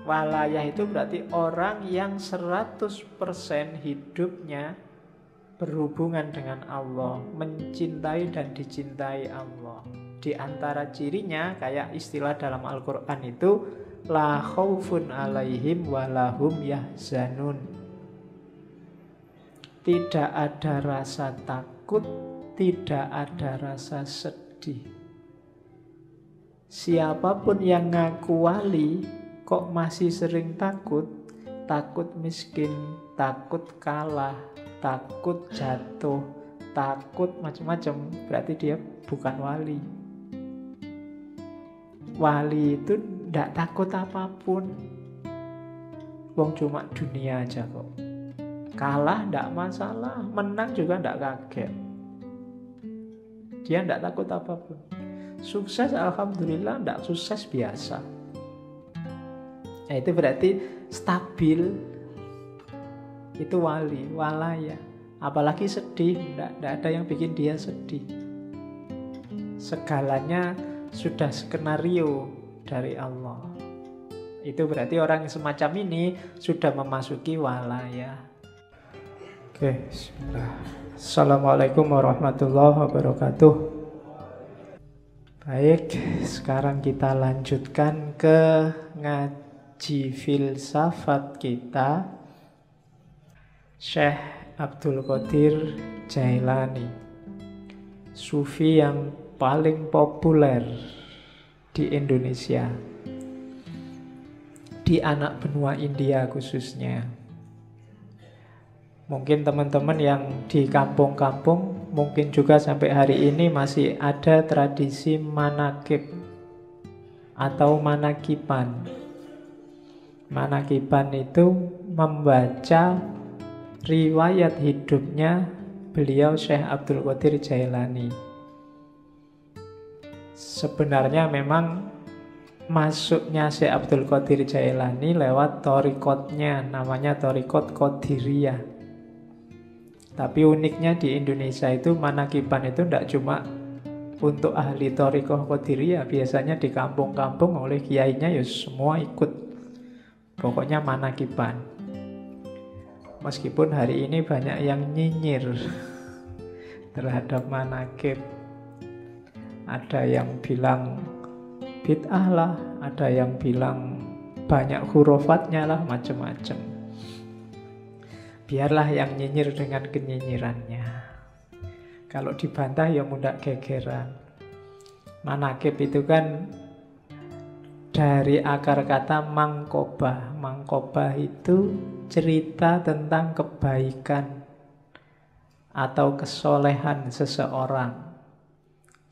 Walayah itu berarti orang yang 100% hidupnya berhubungan dengan Allah, mencintai dan dicintai Allah. Di antara cirinya, kayak istilah dalam Al-Quran itu, la khaufun alaihim walahum yahzanun. Tidak ada rasa takut, tidak ada rasa sedih. Siapapun yang ngaku wali kok masih sering takut, takut miskin, takut kalah, takut jatuh, takut macam-macam, berarti dia bukan wali. Wali itu tidak takut apapun. Wong cuma dunia aja kok. Kalah tidak masalah, menang juga tidak kaget. Dia tidak takut apapun. Sukses alhamdulillah, tidak sukses biasa. Nah, itu berarti stabil. Itu wali, walaya. Apalagi sedih, tidak ada yang bikin dia sedih. Segalanya sudah skenario dari Allah. Itu berarti orang yang semacam ini sudah memasuki walaya. Oke, bismillah. Assalamualaikum warahmatullahi wabarakatuh. Baik, sekarang kita lanjutkan ke ngaji filsafat kita. Syekh Abdul Qadir Jailani, sufi yang paling populer di Indonesia, di anak benua India khususnya. Mungkin teman-teman yang di kampung-kampung, mungkin juga sampai hari ini masih ada tradisi manakib atau manakiban. Manakiban itu membaca riwayat hidupnya beliau Syekh Abdul Qadir Jailani. Sebenarnya memang masuknya Syekh Abdul Qadir Jailani lewat thariqatnya, namanya thariqat Qadiriyah. Tapi uniknya di Indonesia itu manakiban itu tidak cuma untuk ahli thariqah Qadiriyah, biasanya di kampung-kampung oleh kiainya ya semua ikut. Pokoknya manakiban. Meskipun hari ini banyak yang nyinyir terhadap manakib. Ada yang bilang bid'ah lah, ada yang bilang banyak hurufatnya lah, macam-macam. Biarlah yang nyinyir dengan kenyinyirannya. Kalau dibantah ya mudah gegeran. Manakib itu kan dari akar kata mangkobah. Mangkobah itu cerita tentang kebaikan atau kesolehan seseorang.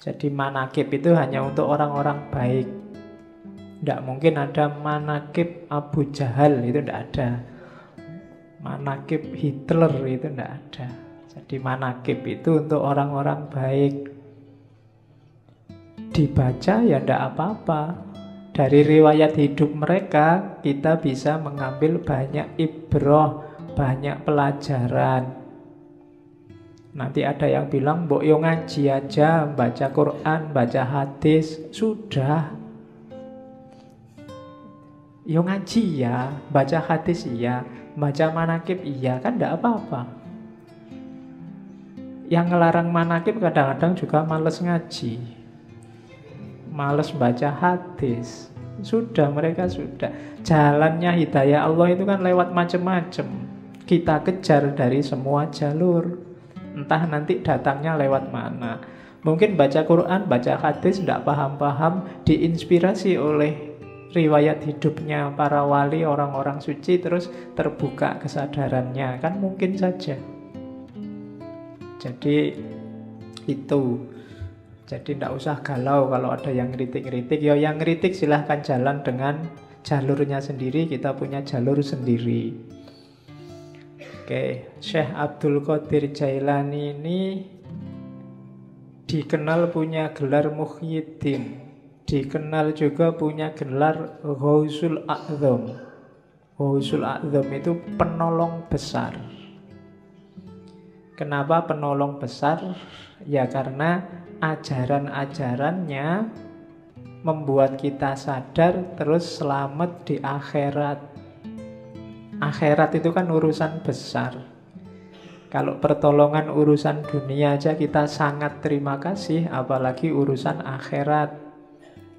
Jadi manakib itu hanya untuk orang-orang baik. Tidak mungkin ada manakib Abu Jahal, itu tidak ada. Manakib Hitler itu tidak ada. Jadi manakib itu untuk orang-orang baik. Dibaca ya tidak apa-apa. Dari riwayat hidup mereka kita bisa mengambil banyak ibrah, banyak pelajaran. Nanti ada yang bilang mbok yo ngaji aja, baca Quran, baca hadis, sudah. Yo ngaji ya, baca hadis iya, baca manakib iya, kan tidak apa-apa. Yang ngelarang manakib kadang-kadang juga males ngaji, males baca hadis. Sudah, mereka sudah. Jalannya hidayah Allah itu kan lewat macam-macam. Kita kejar dari semua jalur. Entah nanti datangnya lewat mana. Mungkin baca Quran, baca hadis tidak paham-paham, diinspirasi oleh riwayat hidupnya para wali, orang-orang suci, terus terbuka kesadarannya. Kan mungkin saja. Jadi itu. Jadi tidak usah galau kalau ada yang kritik-kritik. Ya yang kritik silahkan jalan dengan jalurnya sendiri. Kita punya jalur sendiri. Oke, Syekh Abdul Qadir Jailani ini dikenal punya gelar Muhyiddin. Dikenal juga punya gelar Ghausul A'zam. Ghausul A'zam itu penolong besar. Kenapa penolong besar? Ya karena ajaran-ajarannya membuat kita sadar terus selamat di akhirat. Akhirat itu kan urusan besar. Kalau pertolongan urusan dunia aja kita sangat terima kasih, apalagi urusan akhirat.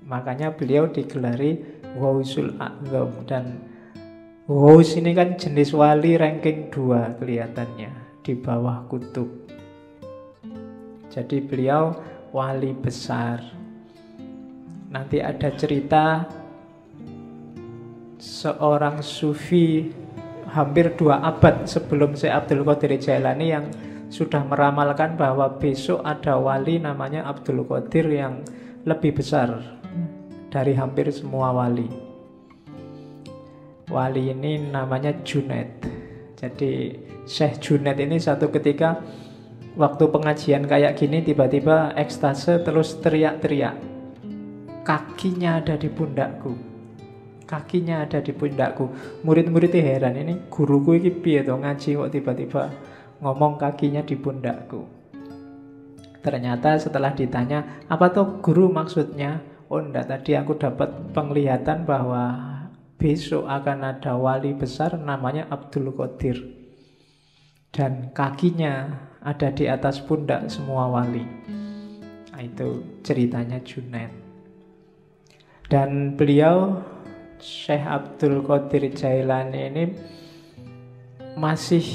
Makanya beliau digelari Ghausul A'zam. Dan Ghaus ini kan jenis wali ranking 2 kelihatannya, di bawah kutub. Jadi beliau wali besar. Nanti ada cerita seorang sufi hampir 2 abad sebelum Syekh Abdul Qadir Jailani yang sudah meramalkan bahwa besok ada wali namanya Abdul Qadir yang lebih besar dari hampir semua wali. Wali ini namanya Junaid. Jadi Syekh Junaid ini satu ketika waktu pengajian kayak gini tiba-tiba ekstase terus teriak-teriak. Kakinya ada di pundakku. Kakinya ada di pundakku. Murid-muridnya heran, ini guruku ini piye to ngaji kok tiba-tiba ngomong kakinya di pundakku. Ternyata setelah ditanya, apa tuh guru maksudnya? Oh enggak, tadi aku dapat penglihatan bahwa besok akan ada wali besar namanya Abdul Qadir. Dan kakinya ada di atas pundak semua wali. Nah, itu ceritanya Junaid. Dan beliau Syekh Abdul Qadir Jailani ini masih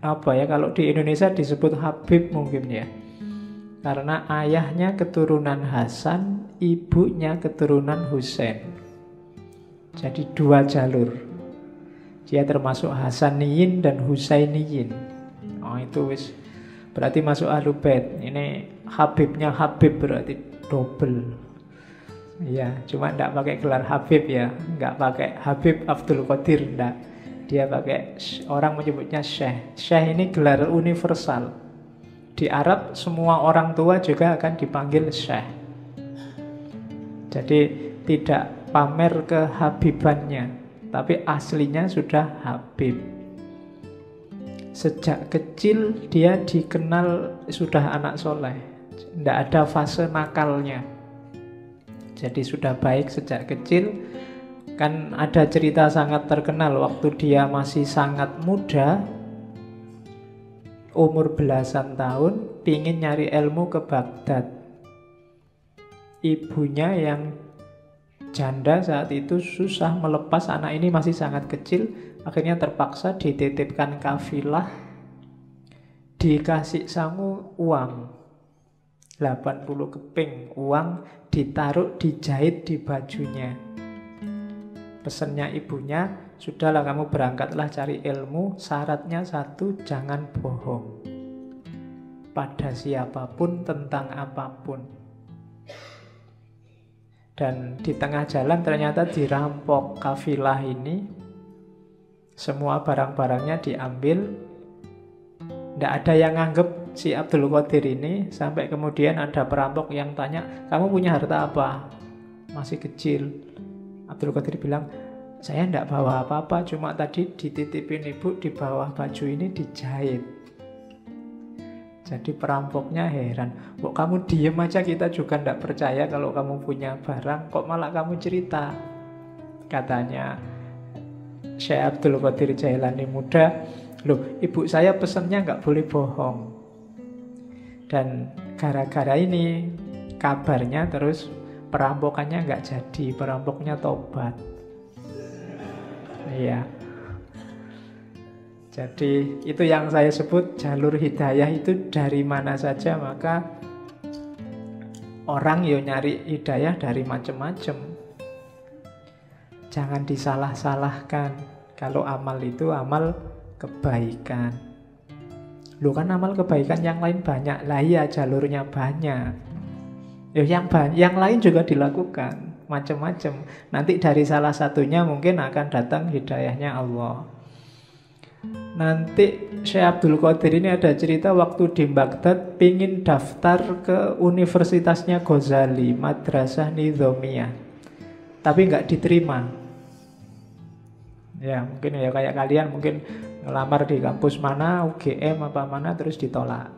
apa ya, kalau di Indonesia disebut Habib mungkin ya. Karena ayahnya keturunan Hasan, ibunya keturunan Husain. Jadi 2 jalur. Dia termasuk Hasaniyin dan Husainiyin. Oh itu wis berarti masuk Ahlul Bait. Ini Habibnya Habib berarti double. Ya, cuma enggak pakai gelar Habib ya, enggak pakai Habib Abdul Qadir, enggak. Dia pakai, orang menyebutnya Syekh. Syekh ini gelar universal. Di Arab semua orang tua juga akan dipanggil Syekh. Jadi tidak pamer kehabibannya, tapi aslinya sudah Habib. Sejak kecil dia dikenal sudah anak soleh. Tidak ada fase nakalnya. Jadi sudah baik sejak kecil. Kan ada cerita sangat terkenal waktu dia masih sangat muda, umur belasan tahun, pingin nyari ilmu ke Baghdad. Ibunya yang janda saat itu susah melepas anak ini, masih sangat kecil. Akhirnya terpaksa dititipkan kafilah, dikasih sangu uang 80 keping uang, ditaruh dijahit di bajunya. Pesannya ibunya, sudahlah kamu berangkatlah cari ilmu, syaratnya satu, jangan bohong pada siapapun tentang apapun. Dan di tengah jalan ternyata dirampok kafilah ini, semua barang-barangnya diambil. Tidak ada yang nganggep si Abdul Qadir ini, sampai kemudian ada perampok yang tanya, kamu punya harta apa? Masih kecil. Abdul Qadir bilang, saya tidak bawa apa-apa, cuma tadi dititipin ibu, di bawah baju ini dijahit. Jadi perampoknya heran, kok kamu diem aja, kita juga tidak percaya kalau kamu punya barang, kok malah kamu cerita. Katanya Syekh Abdul Qadir Jailani muda, loh ibu saya pesennya nggak boleh bohong. Dan gara-gara ini kabarnya terus perampokannya nggak jadi, perampoknya tobat. Iya. Jadi itu yang saya sebut jalur hidayah itu dari mana saja. Maka orang yo nyari hidayah dari macam-macam. Jangan disalah-salahkan. Kalau amal itu amal kebaikan. Loh kan amal kebaikan yang lain banyak. Lah iya jalurnya banyak. Yang lain juga dilakukan macam-macam. Nanti dari salah satunya mungkin akan datang hidayahnya Allah. Nanti Syekh Abdul Qadir ini ada cerita waktu di Baghdad pingin daftar ke universitasnya Ghazali, Madrasah Nizamiyah, tapi nggak diterima. Ya mungkin ya kayak kalian mungkin ngelamar di kampus mana, UGM apa mana, terus ditolak.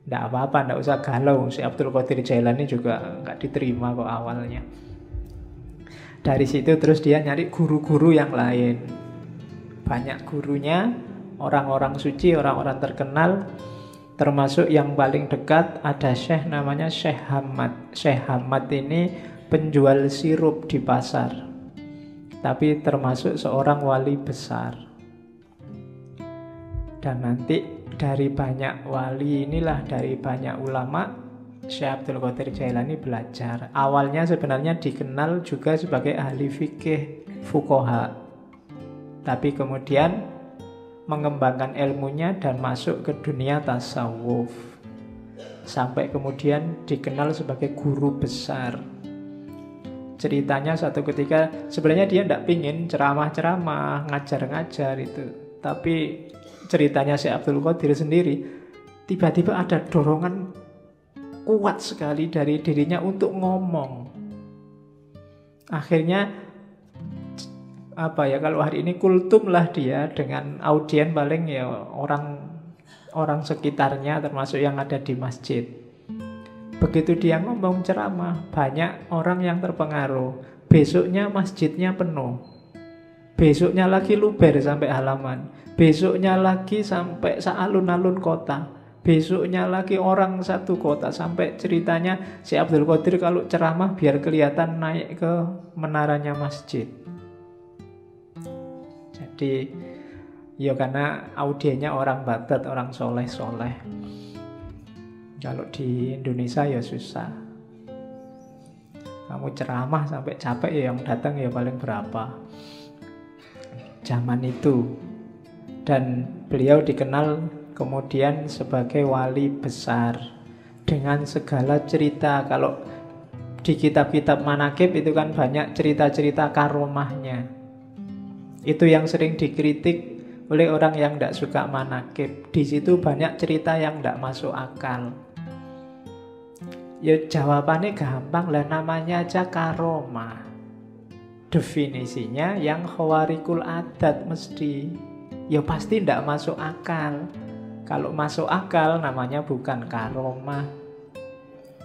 Nggak apa-apa, nggak usah galau. Si Abdul Qadir Jailani juga nggak diterima kok awalnya. Dari situ terus dia nyari guru-guru yang lain. Banyak gurunya, orang-orang suci, orang-orang terkenal. Termasuk yang paling dekat ada syekh namanya Syekh Hamad. Syekh Hamad ini penjual sirup di pasar, tapi termasuk seorang wali besar. Dan nanti dari banyak wali inilah, dari banyak ulama, Syekh Abdul Qadir Jailani belajar. Awalnya sebenarnya dikenal juga sebagai ahli fikih, fuqaha. Tapi kemudian mengembangkan ilmunya dan masuk ke dunia tasawuf. Sampai kemudian dikenal sebagai guru besar. Ceritanya satu ketika, sebenarnya dia tidak pingin ceramah-ceramah, ngajar-ngajar itu. Tapi ceritanya Syekh Abdul Qadir sendiri, tiba-tiba ada dorongan kuat sekali dari dirinya untuk ngomong. Akhirnya kalau hari ini kultum lah dia, dengan audien paling ya orang sekitarnya, termasuk yang ada di masjid. Begitu dia ngomong ceramah, banyak orang yang terpengaruh. Besoknya masjidnya penuh, besoknya lagi luber sampai halaman, besoknya lagi sampai sealun-alun kota, besoknya lagi orang satu kota. Sampai ceritanya si Abdul Qadir kalau ceramah biar kelihatan naik ke menaranya masjid. Jadi ya karena audiennya orang Baghdad, orang soleh-soleh. Kalau di Indonesia ya susah. Kamu ceramah sampai capek ya yang datang ya paling berapa zaman itu. Dan beliau dikenal kemudian sebagai wali besar dengan segala cerita. Kalau di kitab-kitab manaqib itu kan banyak cerita-cerita karomahnya. Itu yang sering dikritik oleh orang yang tidak suka manaqib. Di situ banyak cerita yang tidak masuk akal. Ya jawabannya gampang lah, namanya aja karomah. Definisinya yang khawarikul adat mesti. Ya pasti tidak masuk akal. Kalau masuk akal namanya bukan karomah.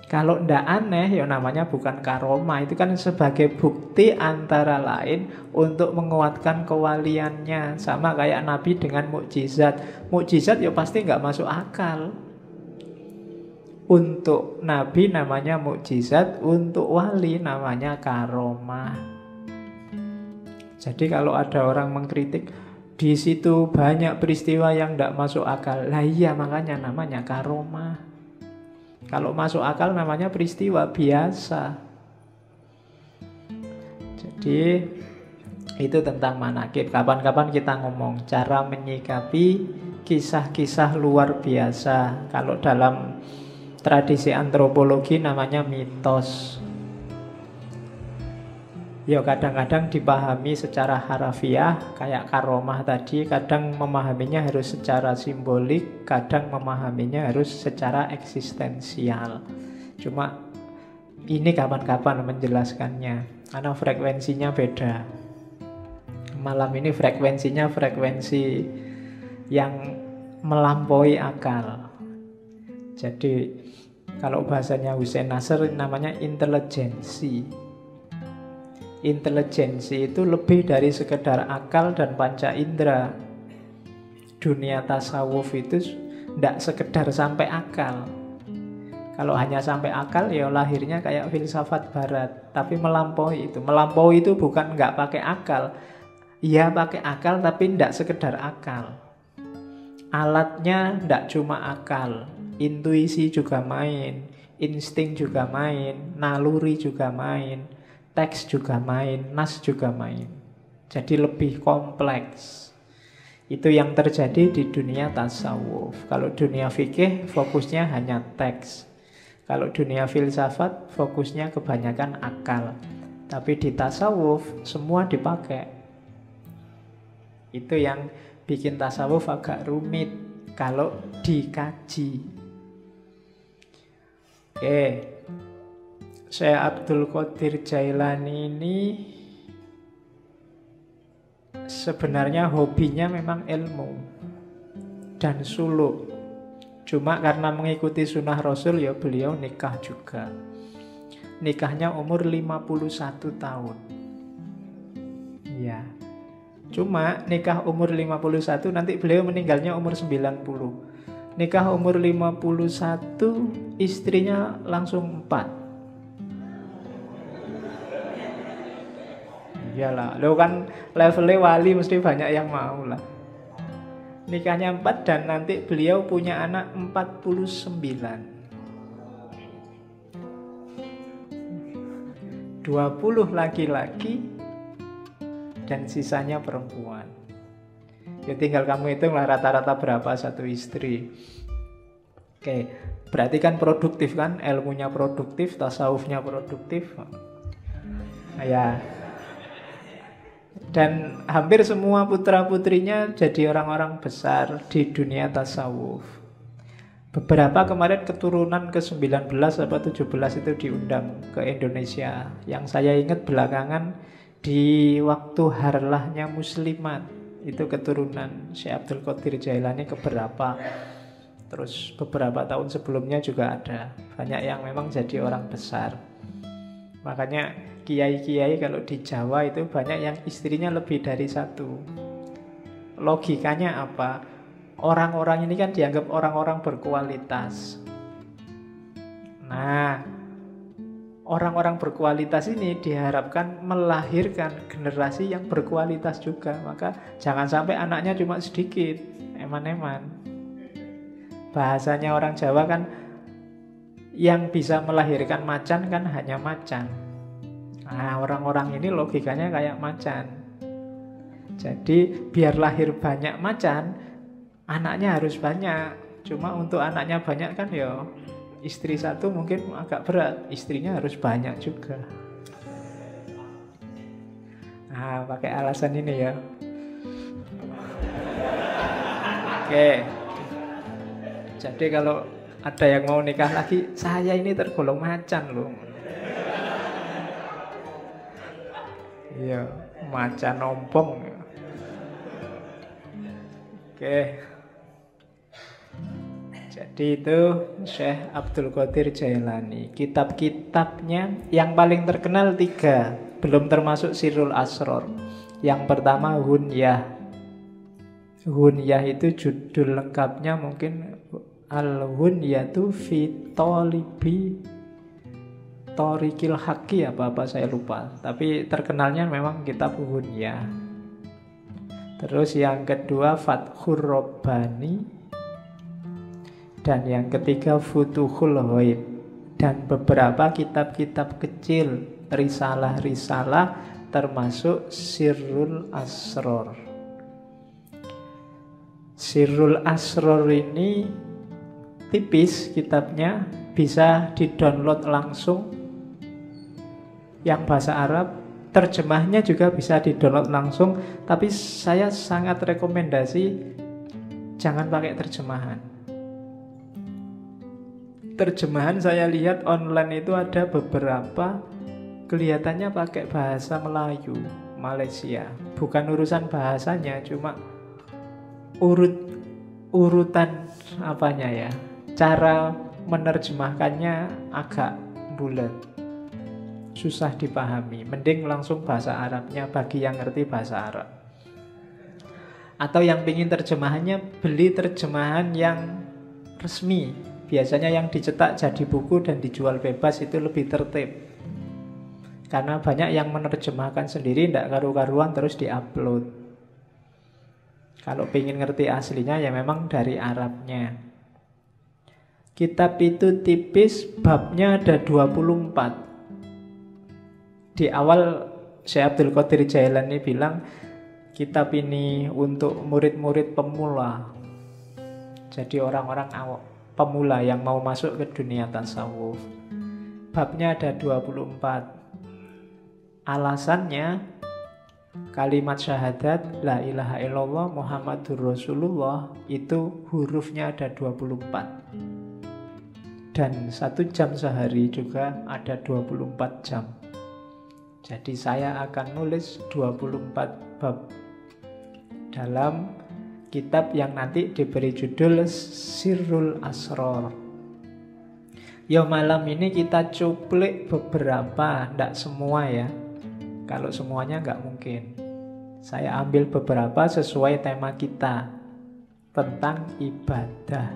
Kalau ndak aneh ya namanya bukan karomah. Itu kan sebagai bukti antara lain untuk menguatkan kewaliannya. Sama kayak Nabi dengan mukjizat. Mukjizat ya pasti nggak masuk akal. Untuk Nabi namanya mukjizat, untuk wali namanya karomah. Jadi kalau ada orang mengkritik, di situ banyak peristiwa yang ndak masuk akal. Lah iya, makanya namanya karomah. Kalau masuk akal namanya peristiwa biasa. Jadi itu tentang manaqib. Kapan-kapan kita ngomong cara menyikapi kisah-kisah luar biasa. Kalau dalam tradisi antropologi namanya mitos. Ya kadang-kadang dipahami secara harafiah kayak karomah tadi, kadang memahaminya harus secara simbolik, kadang memahaminya harus secara eksistensial. Cuma ini kapan-kapan menjelaskannya karena frekuensinya beda. Malam ini frekuensinya frekuensi yang melampaui akal. Jadi kalau bahasanya Hussein Nasr namanya intelijensi. Intelijensi itu lebih dari sekedar akal dan panca indera. Dunia tasawuf itu tidak sekedar sampai akal. Kalau hanya sampai akal ya lahirnya kayak filsafat barat. Tapi melampaui itu. Melampaui itu bukan nggak pakai akal. Iya pakai akal tapi tidak sekedar akal. Alatnya tidak cuma akal. Intuisi juga main, insting juga main, naluri juga main, teks juga main, nas juga main. Jadi lebih kompleks. Itu yang terjadi di dunia tasawuf. Kalau dunia fikih fokusnya hanya teks. Kalau dunia filsafat fokusnya kebanyakan akal. Tapi di tasawuf semua dipakai. Itu yang bikin tasawuf agak rumit kalau dikaji. Oke. Syekh Abdul Qadir Jailani ini sebenarnya hobinya memang ilmu dan suluk. Cuma karena mengikuti sunnah Rasul ya beliau nikah juga. Nikahnya umur 51 tahun. Ya. Cuma nikah umur 51, nanti beliau meninggalnya umur 90. Nikah umur 51, istrinya langsung 4. Iyalah, lo kan levelnya wali mesti banyak yang mau lah. Nikahnya 4 dan nanti beliau punya anak 49. 20 laki-laki dan sisanya perempuan. Ya tinggal kamu hitunglah rata-rata berapa satu istri. Oke, berarti kan produktif kan? Ilmunya produktif, tasawufnya produktif. Ya. Dan hampir semua putra-putrinya jadi orang-orang besar di dunia tasawuf. Beberapa kemarin keturunan ke-19 atau 17 itu diundang ke Indonesia. Yang saya ingat belakangan di waktu harlahnya Muslimat, itu keturunan Syekh Abdul Qadir Jailani keberapa. Terus beberapa tahun sebelumnya juga ada. Banyak yang memang jadi orang besar. Makanya kiai-kiai kalau di Jawa itu banyak yang istrinya lebih dari satu. Logikanya apa? Orang-orang ini kan dianggap orang-orang berkualitas. Nah, orang-orang berkualitas ini diharapkan melahirkan generasi yang berkualitas juga. Maka jangan sampai anaknya cuma sedikit, eman-eman. Bahasanya orang Jawa kan, yang bisa melahirkan macan kan hanya macan. Nah, orang-orang ini logikanya kayak macan. Jadi biar lahir banyak macan, anaknya harus banyak. Cuma untuk anaknya banyak kan ya istri satu mungkin agak berat, istrinya harus banyak juga. Nah, pakai alasan ini ya. Oke. Jadi kalau ada yang mau nikah lagi, saya ini tergolong macan loh. Iya, macan ompong. Oke. Jadi itu Syekh Abdul Qadir Jailani. Kitab-kitabnya yang paling terkenal 3, belum termasuk Sirrul Asror. Yang pertama Hunyah. Hunyah itu judul lengkapnya mungkin Al-Hunyatu fi Talibi Thoriqil Haqqi, apa-apa saya lupa. Tapi terkenalnya memang kitab Hunyah. Terus yang kedua Fathur Rabbani. Dan yang ketiga Futuhul Ghaib. Dan beberapa kitab-kitab kecil, risalah-risalah, termasuk Sirrul Asror. Sirrul Asror ini tipis kitabnya, bisa di-download langsung. Yang bahasa Arab, terjemahnya juga bisa di-download langsung. Tapi saya sangat rekomendasi jangan pakai terjemahan. Terjemahan saya lihat online itu ada beberapa kelihatannya pakai bahasa Melayu Malaysia. Bukan urusan bahasanya, cuma urutan apanya ya, cara menerjemahkannya agak bulat, susah dipahami. Mending langsung bahasa Arabnya bagi yang ngerti bahasa Arab. Atau yang pingin terjemahannya, beli terjemahan yang resmi. Biasanya yang dicetak jadi buku dan dijual bebas, itu lebih tertib. Karena banyak yang menerjemahkan sendiri, tidak karu-karuan terus diupload. Kalau pengen ngerti aslinya ya memang dari Arabnya. Kitab itu tipis, babnya ada 24. Di awal Syekh Abdul Qadir Jailani bilang kitab ini untuk murid-murid pemula. Jadi orang-orang pemula yang mau masuk ke dunia tasawuf. Babnya ada 24. Alasannya kalimat syahadat la ilaha illallah Muhammadur Rasulullah itu hurufnya ada 24. Dan 1 jam sehari juga ada 24 jam. Jadi saya akan nulis 24 bab dalam kitab yang nanti diberi judul Sirrul Asror. Ya malam ini kita cuplik beberapa, tidak semua ya. Kalau semuanya nggak mungkin. Saya ambil beberapa sesuai tema kita tentang ibadah.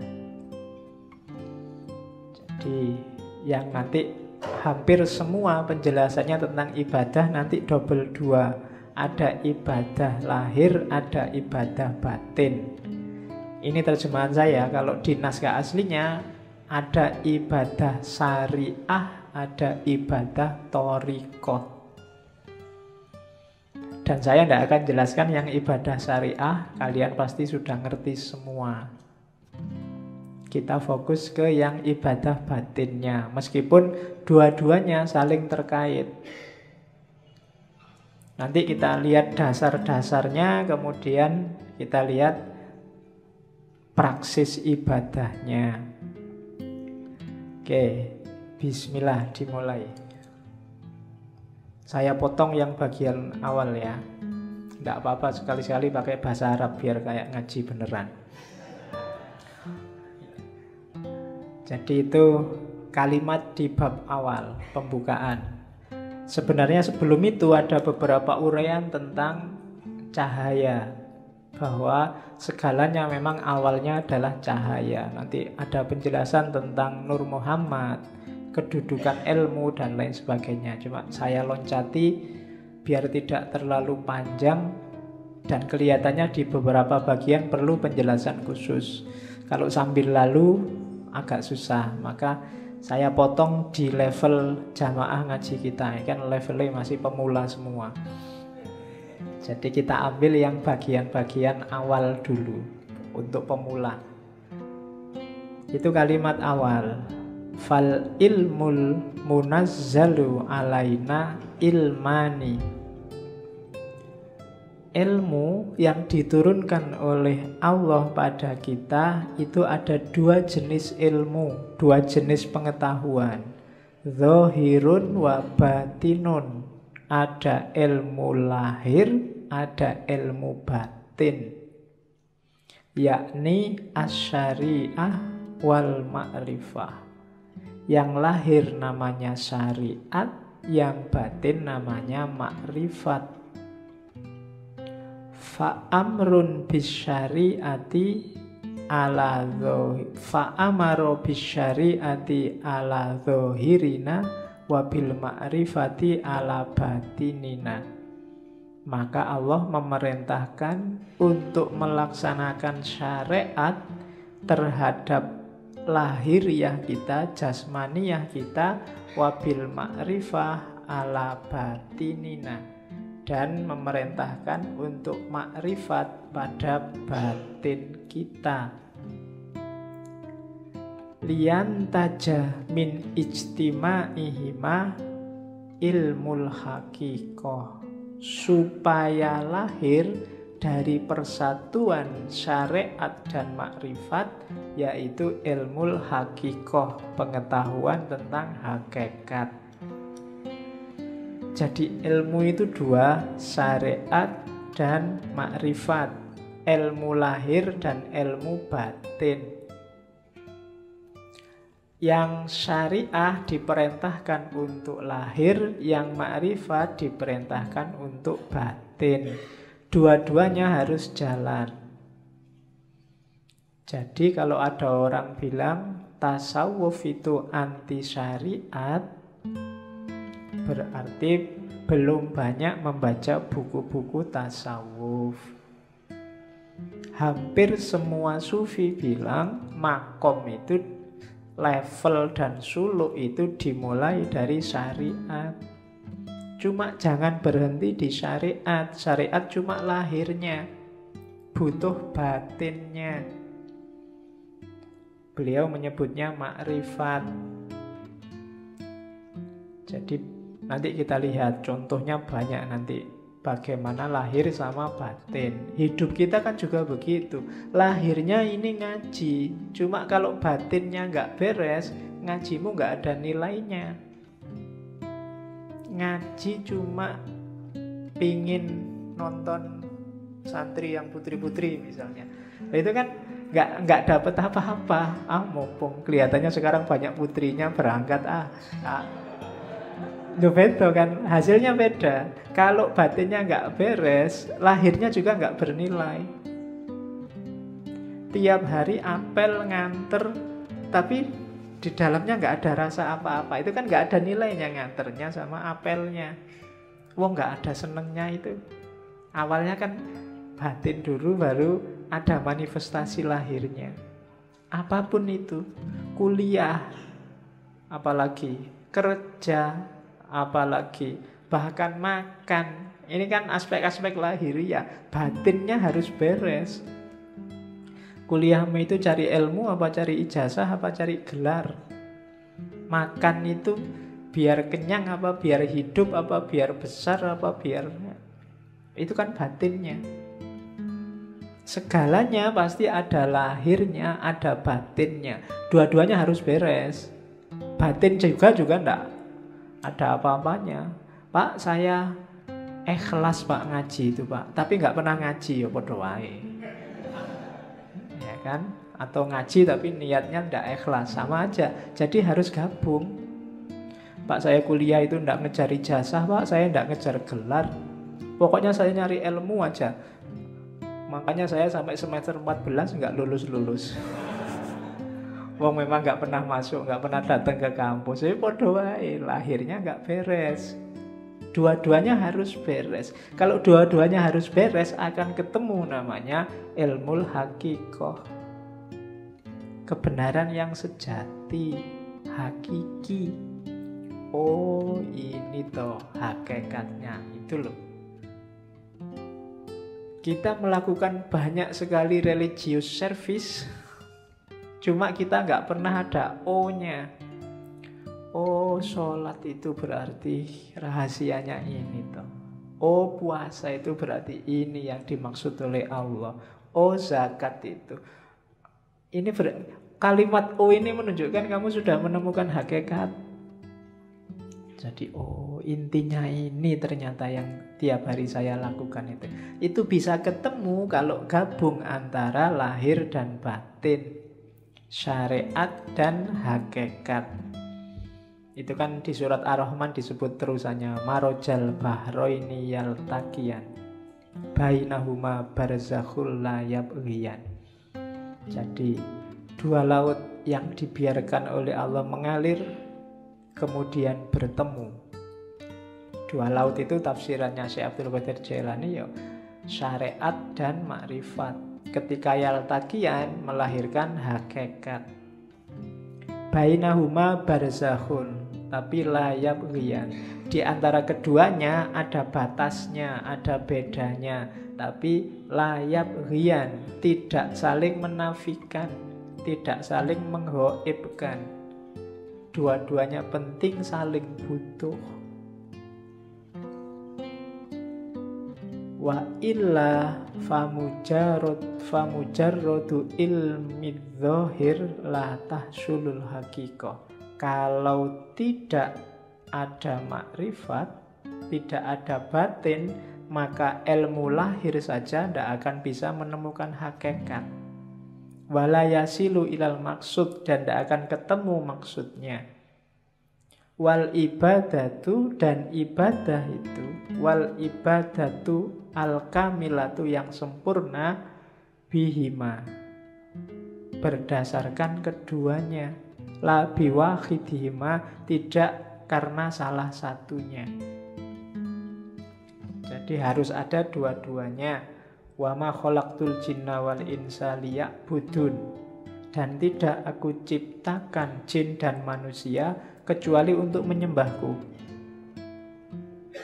Jadi yang nanti hampir semua penjelasannya tentang ibadah nanti double 2. Ada ibadah lahir, ada ibadah batin. Ini terjemahan saya. Kalau di naskah aslinya ada ibadah syariah, ada ibadah thariqah. Dan saya tidak akan jelaskan yang ibadah syariah. Kalian pasti sudah ngerti semua. Kita fokus ke yang ibadah batinnya. Meskipun dua-duanya saling terkait. Nanti kita lihat dasar-dasarnya, kemudian kita lihat praksis ibadahnya. Oke, bismillah, dimulai. Saya potong yang bagian awal ya. Tidak apa-apa, sekali-sekali pakai bahasa Arab biar kayak ngaji beneran. Jadi itu kalimat di bab awal, pembukaan. Sebenarnya sebelum itu ada beberapa uraian tentang cahaya, bahwa segalanya memang awalnya adalah cahaya. Nanti ada penjelasan tentang Nur Muhammad, kedudukan ilmu dan lain sebagainya. Cuma saya loncati biar tidak terlalu panjang dan kelihatannya di beberapa bagian perlu penjelasan khusus. Kalau sambil lalu agak susah, maka saya potong di level jamaah ngaji kita. Kan levelnya masih pemula semua. Jadi kita ambil yang bagian-bagian awal dulu untuk pemula. Itu kalimat awal. Fal ilmul munazzalu alaina ilmani. Ilmu yang diturunkan oleh Allah pada kita itu ada dua jenis ilmu, dua jenis pengetahuan. Zahirun wa batinun. Ada ilmu lahir, ada ilmu batin. Yakni asyariah wal ma'rifah. Yang lahir namanya syariat, yang batin namanya ma'rifat. Fa'amrun bisyari'ati ala fa'amaro bisyari'ati ala zahirina wabil ma'rifati ala batinina. Maka Allah memerintahkan untuk melaksanakan syariat terhadap lahiriah kita, jasmaniyah kita, wabil ma'rifah ala batinina, dan memerintahkan untuk makrifat pada batin kita. Lian taja min ijtima'ihima ilmul haqiqah, supaya lahir dari persatuan syariat dan makrifat, yaitu ilmul haqiqah, pengetahuan tentang hakikat. Jadi ilmu itu dua, syariat dan makrifat, ilmu lahir dan ilmu batin. Yang syariah diperintahkan untuk lahir, yang makrifat diperintahkan untuk batin. Dua-duanya harus jalan. Jadi kalau ada orang bilang tasawuf itu anti syariat, berarti belum banyak membaca buku-buku tasawuf. Hampir semua sufi bilang makom itu, level dan suluk itu dimulai dari syariat. Cuma jangan berhenti di syariat. Syariat cuma lahirnya, butuh batinnya. Beliau menyebutnya makrifat. Jadi nanti kita lihat contohnya banyak nanti, bagaimana lahir sama batin. Hidup kita kan juga begitu. Lahirnya ini ngaji, cuma kalau batinnya nggak beres, ngajimu nggak ada nilainya. Ngaji cuma pingin nonton santri yang putri-putri misalnya, Itu kan nggak dapat apa-apa. Mumpung kelihatannya sekarang banyak putrinya berangkat. Loh beda kan, hasilnya beda. Kalau batinnya nggak beres, lahirnya juga nggak bernilai. Tiap hari apel nganter, tapi di dalamnya nggak ada rasa apa-apa. Itu kan nggak ada nilainya nganternya sama apelnya. Wong nggak ada senengnya itu. Awalnya kan batin dulu, baru ada manifestasi lahirnya. Apapun itu, kuliah, apalagi kerja, apalagi bahkan makan. Ini kan aspek-aspek lahiriah. Batinnya harus beres. Kuliahmu itu cari ilmu apa cari ijazah apa cari gelar? Makan itu biar kenyang apa biar hidup apa biar besar apa biar... Itu kan batinnya. Segalanya pasti ada lahirnya, ada batinnya. Dua-duanya harus beres. Batin juga enggak ada apa-apanya. Pak, saya ikhlas Pak ngaji itu Pak, tapi nggak pernah ngaji ya podo wae. Ya kan? Atau ngaji tapi niatnya ndak ikhlas, sama aja. Jadi harus gabung. Pak, saya kuliah itu ndak ngejar ijazah Pak, saya ndak ngejar gelar. Pokoknya saya nyari ilmu aja. Makanya saya sampai semester 14 nggak lulus-lulus. Wong memang nggak pernah masuk, nggak pernah datang ke kampus. Jadi podo wae, lahirnya nggak beres. Dua-duanya harus beres. Kalau dua-duanya harus beres, akan ketemu namanya ilmul hakikoh. Kebenaran yang sejati, hakiki. Oh, ini toh hakikatnya. Itu loh. Kita melakukan banyak sekali religious service, cuma kita nggak pernah ada O-nya. Oh, sholat itu berarti rahasianya ini toh. Oh, puasa itu berarti ini yang dimaksud oleh Allah. Oh, zakat itu. Kalimat O ini menunjukkan kamu sudah menemukan hakikat. Jadi, oh, intinya ini ternyata yang tiap hari saya lakukan itu. Itu bisa ketemu kalau gabung antara lahir dan batin, syariat dan hakikat. Itu kan di surat Ar-Rahman disebut terusannya marojal bahroini yaltaqiyan bainahuma barzakhul la yabghiyan. Jadi dua laut yang dibiarkan oleh Allah mengalir kemudian bertemu. Dua laut itu tafsirannya Syekh Abdul Qadir Jailani ya syariat dan makrifat. Ketika yaltaqiyan melahirkan hakikat. Bainahuma barzakhun, tapi la yabghiyan. Di antara keduanya ada batasnya, ada bedanya, tapi la yabghiyan, tidak saling menafikan, tidak saling menghoibkan. Dua-duanya penting, saling butuh. Wa illa famujarrodu ilmi dzahir la tahsulul haqiqah. Kalau tidak ada makrifat, tidak ada batin, maka ilmu lahir saja tidak akan bisa menemukan hakikat. Wala yasilu ilal maksud, dan tidak akan ketemu maksudnya. Wal ibadatu, dan ibadah itu, wal ibadatu al-kamilatu, yang sempurna, bihima, berdasarkan keduanya, la biwahidihima, tidak karena salah satunya. Jadi harus ada dua-duanya. Wa ma khalaqtul jinna wal insa liya'budun, dan tidak aku ciptakan jin dan manusia kecuali untuk menyembahku.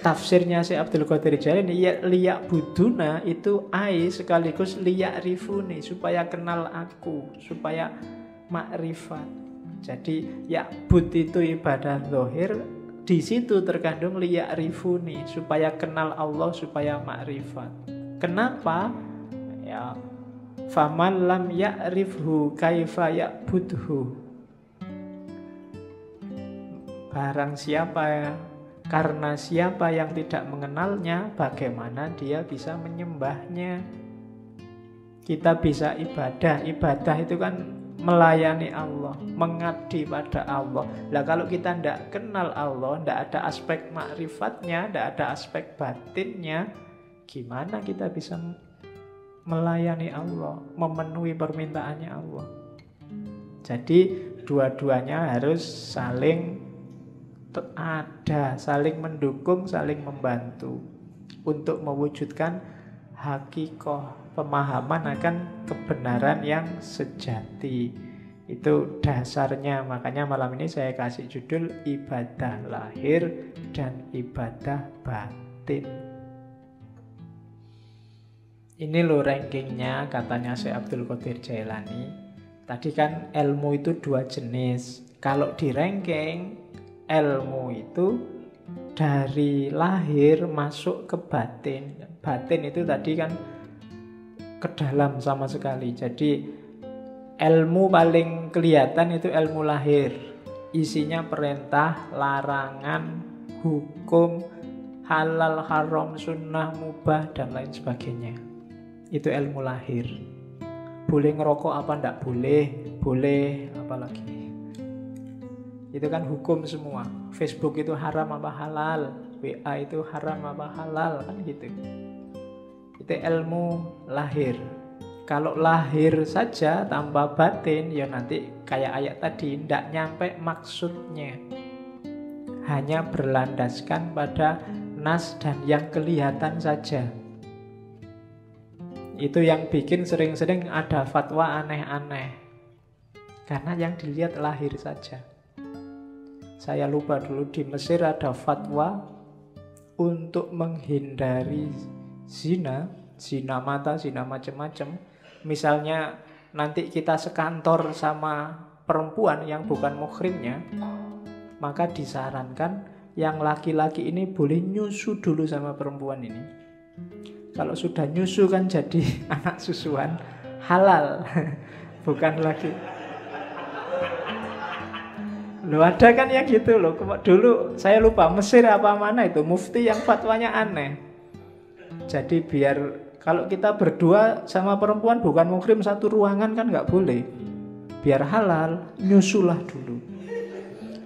Tafsirnya Syekh Abdul Qadir Jailani, liya'buduna itu ai sekaligus liya'rifuni, supaya kenal aku, supaya makrifat. Jadi ya'bud itu ibadah zahir, di situ terkandung liya'rifuni, supaya kenal Allah, supaya makrifat. Kenapa? Ya, faman lam ya'rifhu kaifa ya'budhu. Barang siapa, karena siapa yang tidak mengenalnya, bagaimana dia bisa menyembahnya? Kita bisa ibadah. Ibadah itu kan melayani Allah, mengabdi pada Allah. Lah kalau kita tidak kenal Allah, tidak ada aspek makrifatnya, tidak ada aspek batinnya, gimana kita bisa melayani Allah, memenuhi permintaannya Allah? Jadi dua-duanya harus saling ada, saling mendukung, saling membantu untuk mewujudkan hakikoh, pemahaman akan kebenaran yang sejati. Itu dasarnya. Makanya malam ini saya kasih judul ibadah lahir dan ibadah batin. Ini loh rankingnya katanya Syekh Abdul Qadir Jailani. Tadi kan ilmu itu dua jenis. Kalau di ranking, ilmu itu dari lahir masuk ke batin. Batin itu tadi kan ke dalam sama sekali. Jadi ilmu paling kelihatan itu ilmu lahir. Isinya perintah, larangan, hukum, halal, haram, sunnah, mubah, dan lain sebagainya. Itu ilmu lahir. Boleh ngerokok apa enggak boleh? Boleh, apalagi. Itu kan hukum semua. Facebook itu haram apa halal? WA itu haram apa halal? Kan gitu. Itu ilmu lahir. Kalau lahir saja tanpa batin, ya nanti kayak ayat tadi, tidak nyampe maksudnya. Hanya berlandaskan pada nas dan yang kelihatan saja. Itu yang bikin sering-sering ada fatwa aneh-aneh. Karena yang dilihat lahir saja. Saya lupa dulu di Mesir ada fatwa untuk menghindari zina mata, zina macam-macam. Misalnya nanti kita sekantor sama perempuan yang bukan muhrimnya, maka disarankan yang laki-laki ini boleh nyusu dulu sama perempuan ini. Kalau sudah nyusu kan jadi anak susuan halal, bukan lagi. Loh ada kan yang gitu loh. Dulu saya lupa Mesir apa mana itu mufti yang fatwanya aneh. Jadi biar kalau kita berdua sama perempuan bukan muhrim satu ruangan kan nggak boleh. Biar halal, nyusulah dulu.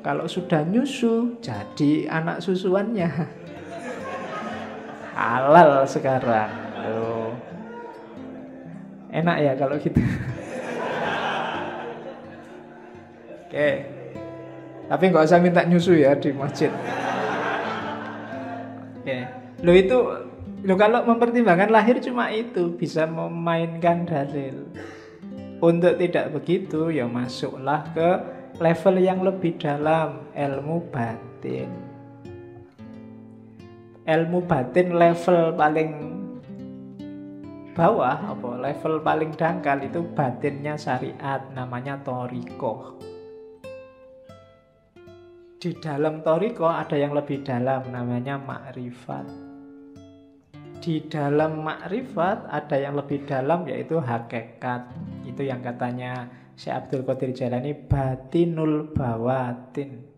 Kalau sudah nyusu, jadi anak susuannya. Halal sekarang. Loh. Enak ya kalau gitu. Oke. Tapi nggak usah minta nyusu ya di masjid. Oke. Loh kalau mempertimbangkan lahir cuma itu, bisa memainkan dalil. Untuk tidak begitu ya masuklah ke level yang lebih dalam, ilmu batin. Ilmu batin level paling bawah, level paling dangkal itu batinnya syariat, namanya thariqah. Di dalam thariqah ada yang lebih dalam, namanya makrifat. Di dalam makrifat ada yang lebih dalam, yaitu hakikat. Itu yang katanya Syekh Abdul Qadir Jailani, batinul bawatin.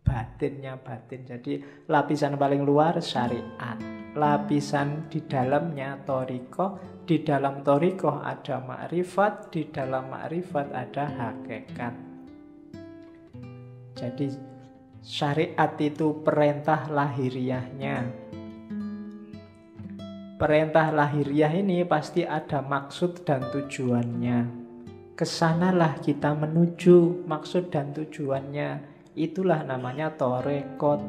Batinnya batin. Jadi lapisan paling luar syariat, lapisan di dalamnya thariqah. Di dalam thariqah ada makrifat, di dalam makrifat ada hakikat. Jadi syariat itu perintah lahiriahnya. Perintah lahiriah ini pasti ada maksud dan tujuannya. Kesanalah kita menuju maksud dan tujuannya. Itulah namanya thariqat.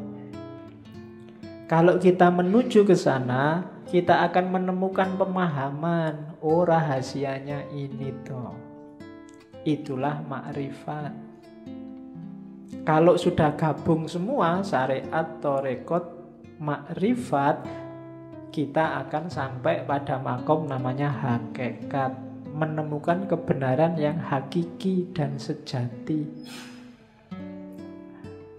Kalau kita menuju ke sana, kita akan menemukan pemahaman. Oh, rahasianya ini toh. Itulah makrifat. Kalau sudah gabung semua, syariat, thariqat, makrifat, kita akan sampai pada makom namanya hakikat. Menemukan kebenaran yang hakiki dan sejati.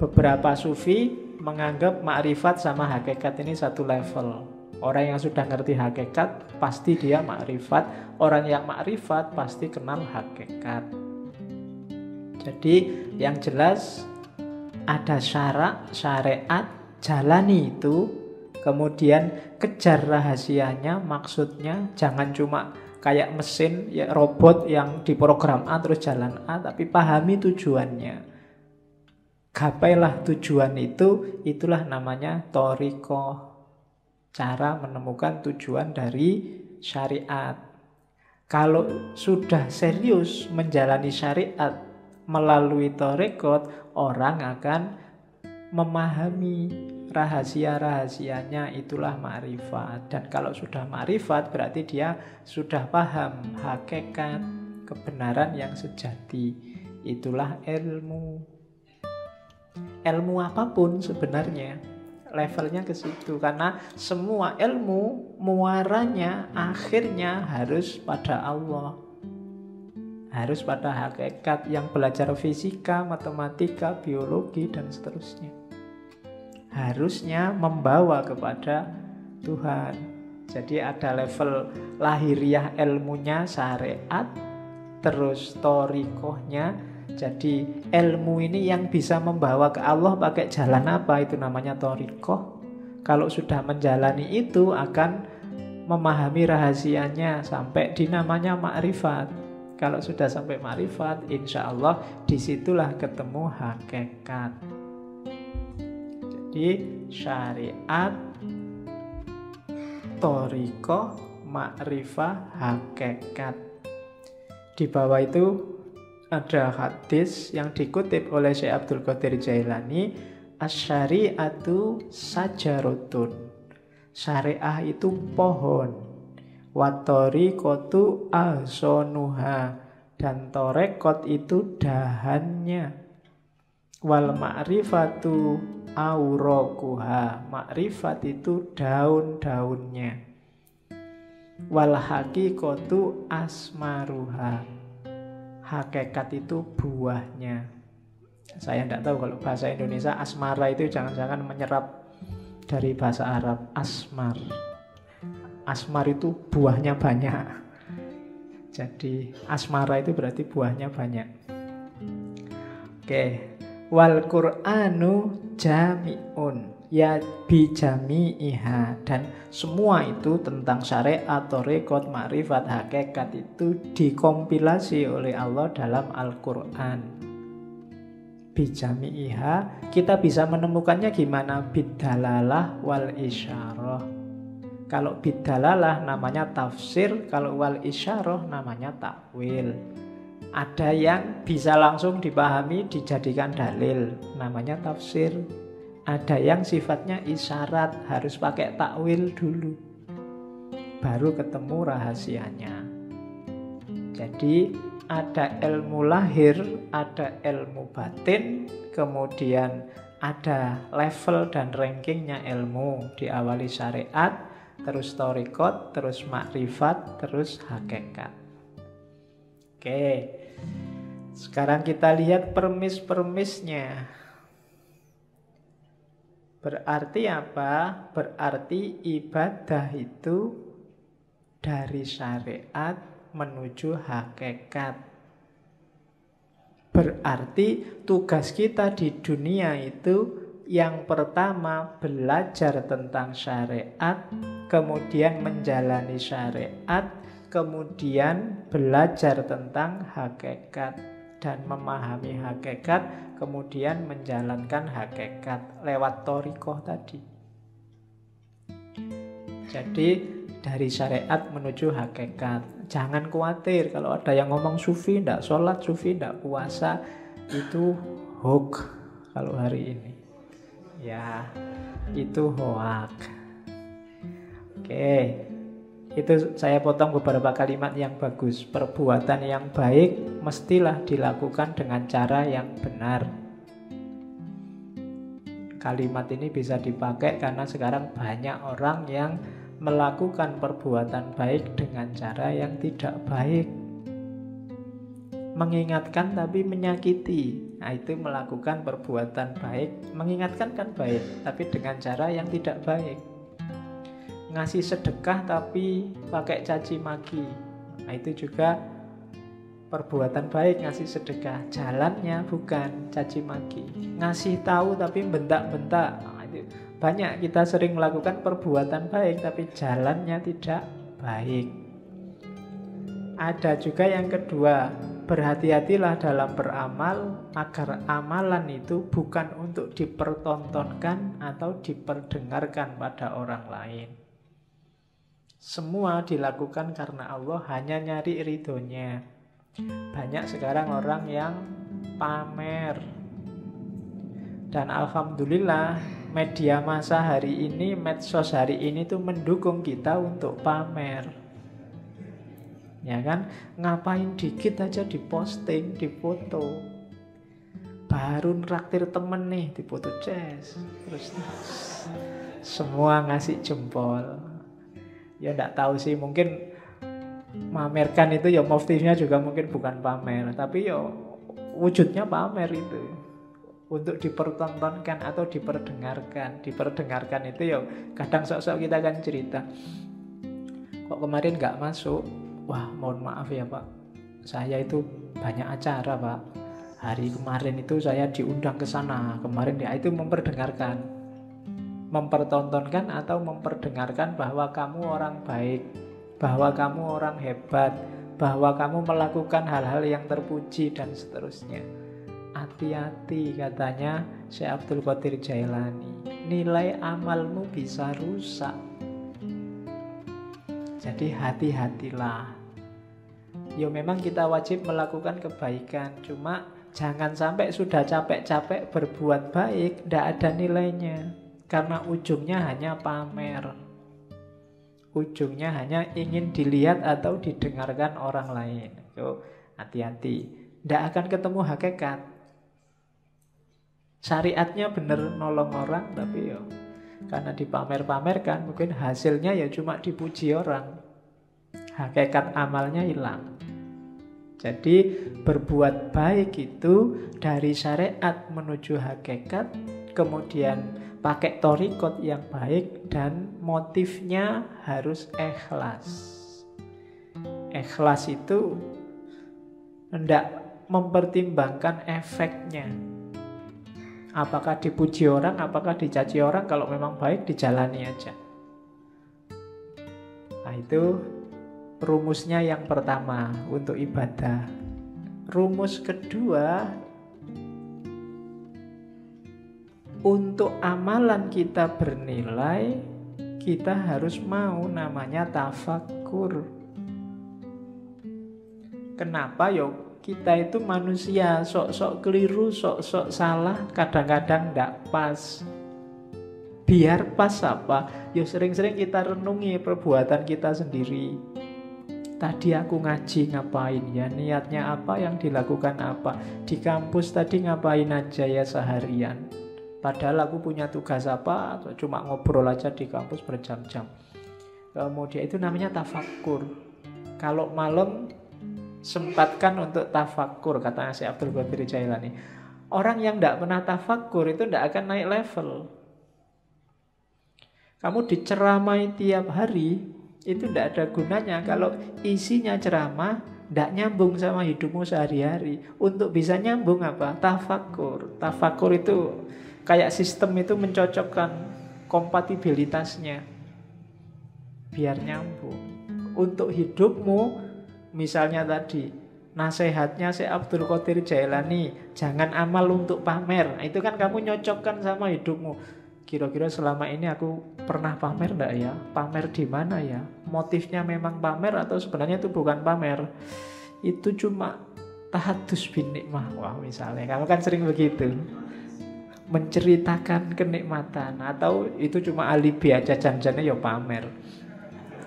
Beberapa sufi menganggap makrifat sama hakikat ini satu level. Orang yang sudah ngerti hakikat pasti dia makrifat. Orang yang makrifat pasti kenal hakikat. Jadi yang jelas ada syarak, syariat, jalani itu. Kemudian kejar rahasianya, maksudnya jangan cuma kayak mesin ya, robot yang diprogram A terus jalan A, tapi pahami tujuannya. Gapailah tujuan itu, itulah namanya thoriqah. Cara menemukan tujuan dari syariat. Kalau sudah serius menjalani syariat melalui thoriqah, orang akan memahami rahasia-rahasianya, itulah ma'rifat. Dan kalau sudah ma'rifat berarti dia sudah paham hakikat kebenaran yang sejati. Itulah ilmu. Ilmu apapun sebenarnya levelnya ke situ, karena semua ilmu muaranya akhirnya harus pada Allah. Harus pada hakikat. Yang belajar fisika, matematika, biologi dan seterusnya harusnya membawa kepada Tuhan. Jadi ada level lahiriah ilmunya syariat, terus thoriqahnya. Jadi ilmu ini yang bisa membawa ke Allah pakai jalan apa? Itu namanya thoriqah. Kalau sudah menjalani itu akan memahami rahasianya sampai di namanya ma'rifat. Kalau sudah sampai ma'rifat, insya Allah disitulah ketemu hakikat. Di syariat, thoriqah, ma'rifah, hakikat. Di bawah itu ada hadis yang dikutip oleh Syekh Abdul Qadir Jailani, asy-syari'atu sajaratun. Syariah itu pohon. Wa thoriqatu ahsanuha, dan thoriqat itu dahannya. Wal ma'rifatu auraquha, makrifat itu daun-daunnya. Wal haqiqatu asmaruha, hakikat itu buahnya. Saya tidak tahu kalau bahasa Indonesia asmara itu jangan-jangan menyerap dari bahasa Arab asmar. Asmar itu buahnya banyak. Jadi asmara itu berarti buahnya banyak. Oke. Wal Qur'anu jami'un, ya bijami'iha, dan semua itu tentang syariat, thoriqat, ma'rifat, hakikat itu dikompilasi oleh Allah dalam Al-Qur'an. Bijami'iha, kita bisa menemukannya gimana? Bidalalah wal isyarah. Kalau bidalalah namanya tafsir, kalau wal isyarah namanya takwil. Ada yang bisa langsung dipahami dijadikan dalil, namanya tafsir. Ada yang sifatnya isyarat, harus pakai takwil dulu, baru ketemu rahasianya. Jadi ada ilmu lahir, ada ilmu batin, kemudian ada level dan rankingnya ilmu. Diawali syariat, terus thoriqat, terus makrifat, terus hakikat. Oke, sekarang kita lihat permis-permisnya. Berarti apa? Berarti ibadah itu dari syariat menuju hakikat. Berarti tugas kita di dunia itu yang pertama belajar tentang syariat, kemudian menjalani syariat, kemudian belajar tentang hakikat dan memahami hakikat, kemudian menjalankan hakikat lewat thoriqah tadi. Jadi dari syariat menuju hakikat. Jangan khawatir kalau ada yang ngomong sufi ndak sholat, sufi ndak puasa, itu hoax kalau hari ini. Ya, itu hoax. Oke. Itu saya potong beberapa kalimat yang bagus. Perbuatan yang baik mestilah dilakukan dengan cara yang benar. Kalimat ini bisa dipakai karena sekarang banyak orang yang melakukan perbuatan baik dengan cara yang tidak baik. Mengingatkan tapi menyakiti. Nah, itu melakukan perbuatan baik. Mengingatkan kan baik, tapi dengan cara yang tidak baik. Ngasih sedekah tapi pakai caci maki, nah itu juga perbuatan baik. Ngasih sedekah, jalannya bukan caci maki. Ngasih tahu tapi bentak-bentak, nah itu Banyak kita sering melakukan perbuatan baik tapi jalannya tidak baik. Ada juga yang kedua, berhati-hatilah dalam beramal agar amalan itu bukan untuk dipertontonkan atau diperdengarkan pada orang lain. Semua dilakukan karena Allah, hanya nyari ridhonya. Banyak sekarang orang yang pamer. Dan alhamdulillah media massa hari ini, medsos hari ini tuh mendukung kita untuk pamer. Ya kan? Ngapain dikit aja diposting, difoto. Baru nraktir temen nih, difoto ces. Terus semua ngasih jempol. Ya enggak tahu sih, mungkin mamerkan itu ya motifnya juga mungkin bukan pamer, tapi ya wujudnya pamer itu. Untuk dipertontonkan atau diperdengarkan. Diperdengarkan itu ya kadang sok-sok kita akan cerita, kok kemarin nggak masuk. Wah, mohon maaf ya Pak, saya itu banyak acara Pak. Hari kemarin itu saya diundang ke sana. Kemarin ya, itu memperdengarkan. Mempertontonkan atau memperdengarkan bahwa kamu orang baik, bahwa kamu orang hebat, bahwa kamu melakukan hal-hal yang terpuji dan seterusnya. Hati-hati, katanya Syekh Abdul Qadir Jailani, nilai amalmu bisa rusak. Jadi hati-hatilah. Ya memang kita wajib melakukan kebaikan, cuma jangan sampai sudah capek-capek berbuat baik tidak ada nilainya, karena ujungnya hanya pamer. Ujungnya hanya ingin dilihat atau didengarkan orang lain. Yo, hati-hati, tidak akan ketemu hakikat. Syariatnya benar nolong orang, tapi yo karena dipamer-pamerkan, mungkin hasilnya ya cuma dipuji orang. Hakikat amalnya hilang. Jadi berbuat baik itu dari syariat menuju hakikat, kemudian pakai thariqat yang baik, dan motifnya harus ikhlas. Ikhlas itu hendak mempertimbangkan efeknya. Apakah dipuji orang, apakah dicaci orang. Kalau memang baik, dijalani aja. Nah, itu rumusnya yang pertama untuk ibadah. Rumus kedua, untuk amalan kita bernilai, kita harus mau namanya tafakkur. Kenapa? Yo, kita itu manusia, sok-sok keliru, sok-sok salah, kadang-kadang tidak pas. Biar pas apa? Ya sering-sering kita renungi perbuatan kita sendiri. Tadi aku ngaji ngapain ya? Niatnya apa? Yang dilakukan apa? Di kampus tadi ngapain aja ya seharian? Padahal aku punya tugas apa? Atau cuma ngobrol aja di kampus berjam-jam. Kemudian itu namanya tafakkur. Kalau malam sempatkan untuk tafakkur, katanya Syekh Abdul Qadir Jailani. Orang yang tidak pernah tafakkur itu tidak akan naik level. Kamu diceramai tiap hari, itu tidak ada gunanya kalau isinya ceramah tidak nyambung sama hidupmu sehari-hari. Untuk bisa nyambung apa? Tafakkur. Tafakkur itu kayak sistem itu mencocokkan kompatibilitasnya biar nyambung. Untuk hidupmu, misalnya tadi nasihatnya Syekh Abdul Qadir Jailani, jangan amal untuk pamer. Nah, itu kan kamu nyocokkan sama hidupmu. Kira-kira selama ini aku pernah pamer enggak ya? Pamer di mana ya? Motifnya memang pamer atau sebenarnya itu bukan pamer? Itu cuma tahadus bin nikmah. Wah, misalnya kamu kan sering begitu, menceritakan kenikmatan, atau itu cuma alibi aja, janjinya ya pamer.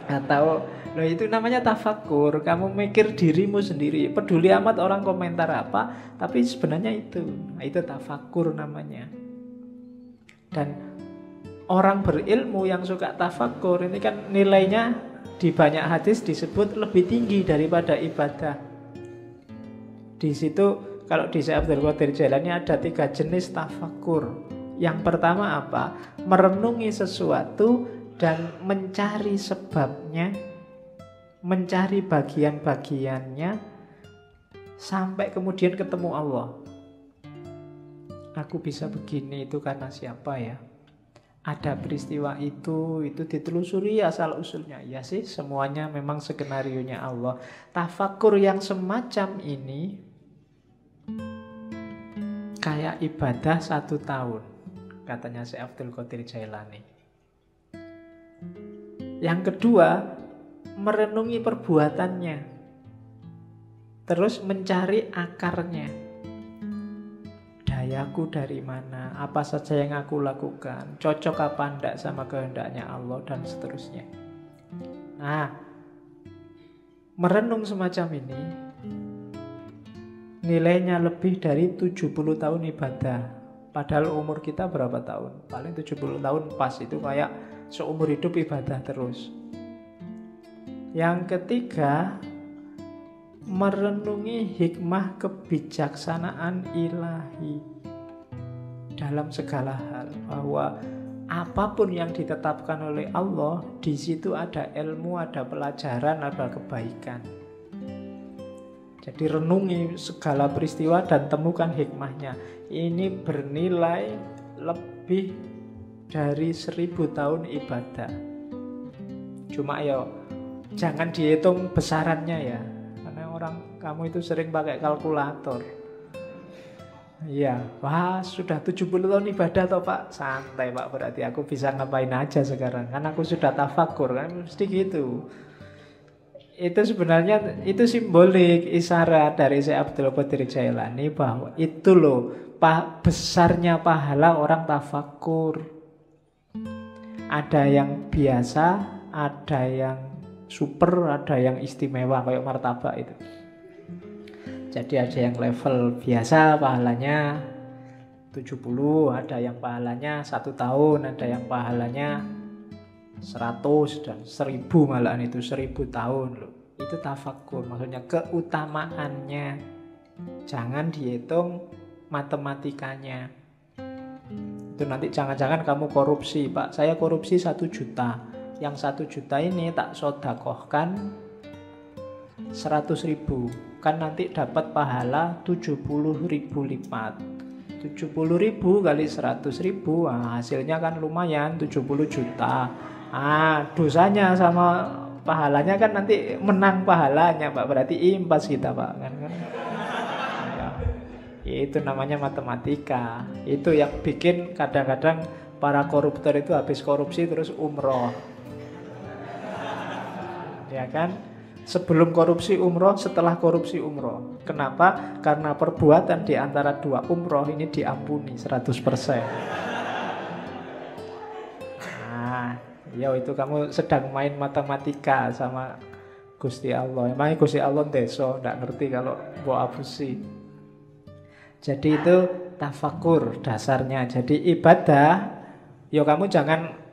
Atau loh, itu namanya tafakkur. Kamu mikir dirimu sendiri, peduli amat orang komentar apa, tapi sebenarnya itu tafakkur namanya. Dan orang berilmu yang suka tafakkur ini kan nilainya di banyak hadis disebut lebih tinggi daripada ibadah. Di situ kalau di Syekh Abdul Qadir Jailani ada 3 jenis tafakkur. Yang pertama apa? Merenungi sesuatu dan mencari sebabnya, mencari bagian-bagiannya, sampai kemudian ketemu Allah. Aku bisa begini itu karena siapa ya? ada peristiwa itu ditelusuri asal-usulnya. Ya sih, semuanya memang skenarionya Allah. Tafakur yang semacam ini kayak ibadah 1 tahun, katanya Syekh Abdul Qadir Jailani. Yang kedua, merenungi perbuatannya, terus mencari akarnya. Dayaku dari mana, apa saja yang aku lakukan, cocok apa enggak sama kehendaknya Allah, dan seterusnya. Nah, merenung semacam ini nilainya lebih dari 70 tahun ibadah. Padahal umur kita berapa tahun? Paling 70 tahun pas, itu kayak seumur hidup ibadah terus. Yang ketiga, merenungi hikmah kebijaksanaan ilahi dalam segala hal, bahwa apapun yang ditetapkan oleh Allah, di situ ada ilmu, ada pelajaran, ada kebaikan. Jadi renungi segala peristiwa dan temukan hikmahnya. Ini bernilai lebih dari 1000 tahun ibadah. Cuma ya jangan dihitung besarannya ya, karena kamu itu sering pakai kalkulator. Iya, wah sudah 70 tahun ibadah toh Pak. Santai Pak, berarti aku bisa ngapain aja sekarang, kan aku sudah tafakur, kan mesti gitu. Itu sebenarnya itu simbolik, isyarat dari Syekh Abdul Qadir Jailani bahwa itu loh besarnya pahala orang tafakur. Ada yang biasa, ada yang super, ada yang istimewa kayak martabak itu. Jadi ada yang level biasa pahalanya 70, ada yang pahalanya 1 tahun, ada yang pahalanya 100 dan 1000, malahan itu 1000 tahun loh. Itu tafakur, maksudnya keutamaannya. Jangan dihitung matematikanya. Itu nanti jangan-jangan kamu korupsi, Pak. Saya korupsi 1 juta. Yang 1 juta ini tak sodakohkan 100.000. Kan nanti dapat pahala 70.000 lipat. 70.000 kali 100.000, nah, hasilnya kan lumayan 70 juta. Dosanya sama pahalanya kan nanti menang pahalanya Pak. Berarti impas kita Pak kan. Ya, itu namanya matematika. Itu yang bikin kadang-kadang para koruptor itu habis korupsi terus umroh. Ya kan? Sebelum korupsi umroh, setelah korupsi umroh. Kenapa? Karena perbuatan di antara 2 umroh ini diampuni 100%. Ya itu kamu sedang main matematika sama Gusti Allah. Emangnya Gusti Allah deso, nggak ngerti kalau buat abusi. Jadi itu tafakur dasarnya. Jadi ibadah, yo kamu jangan,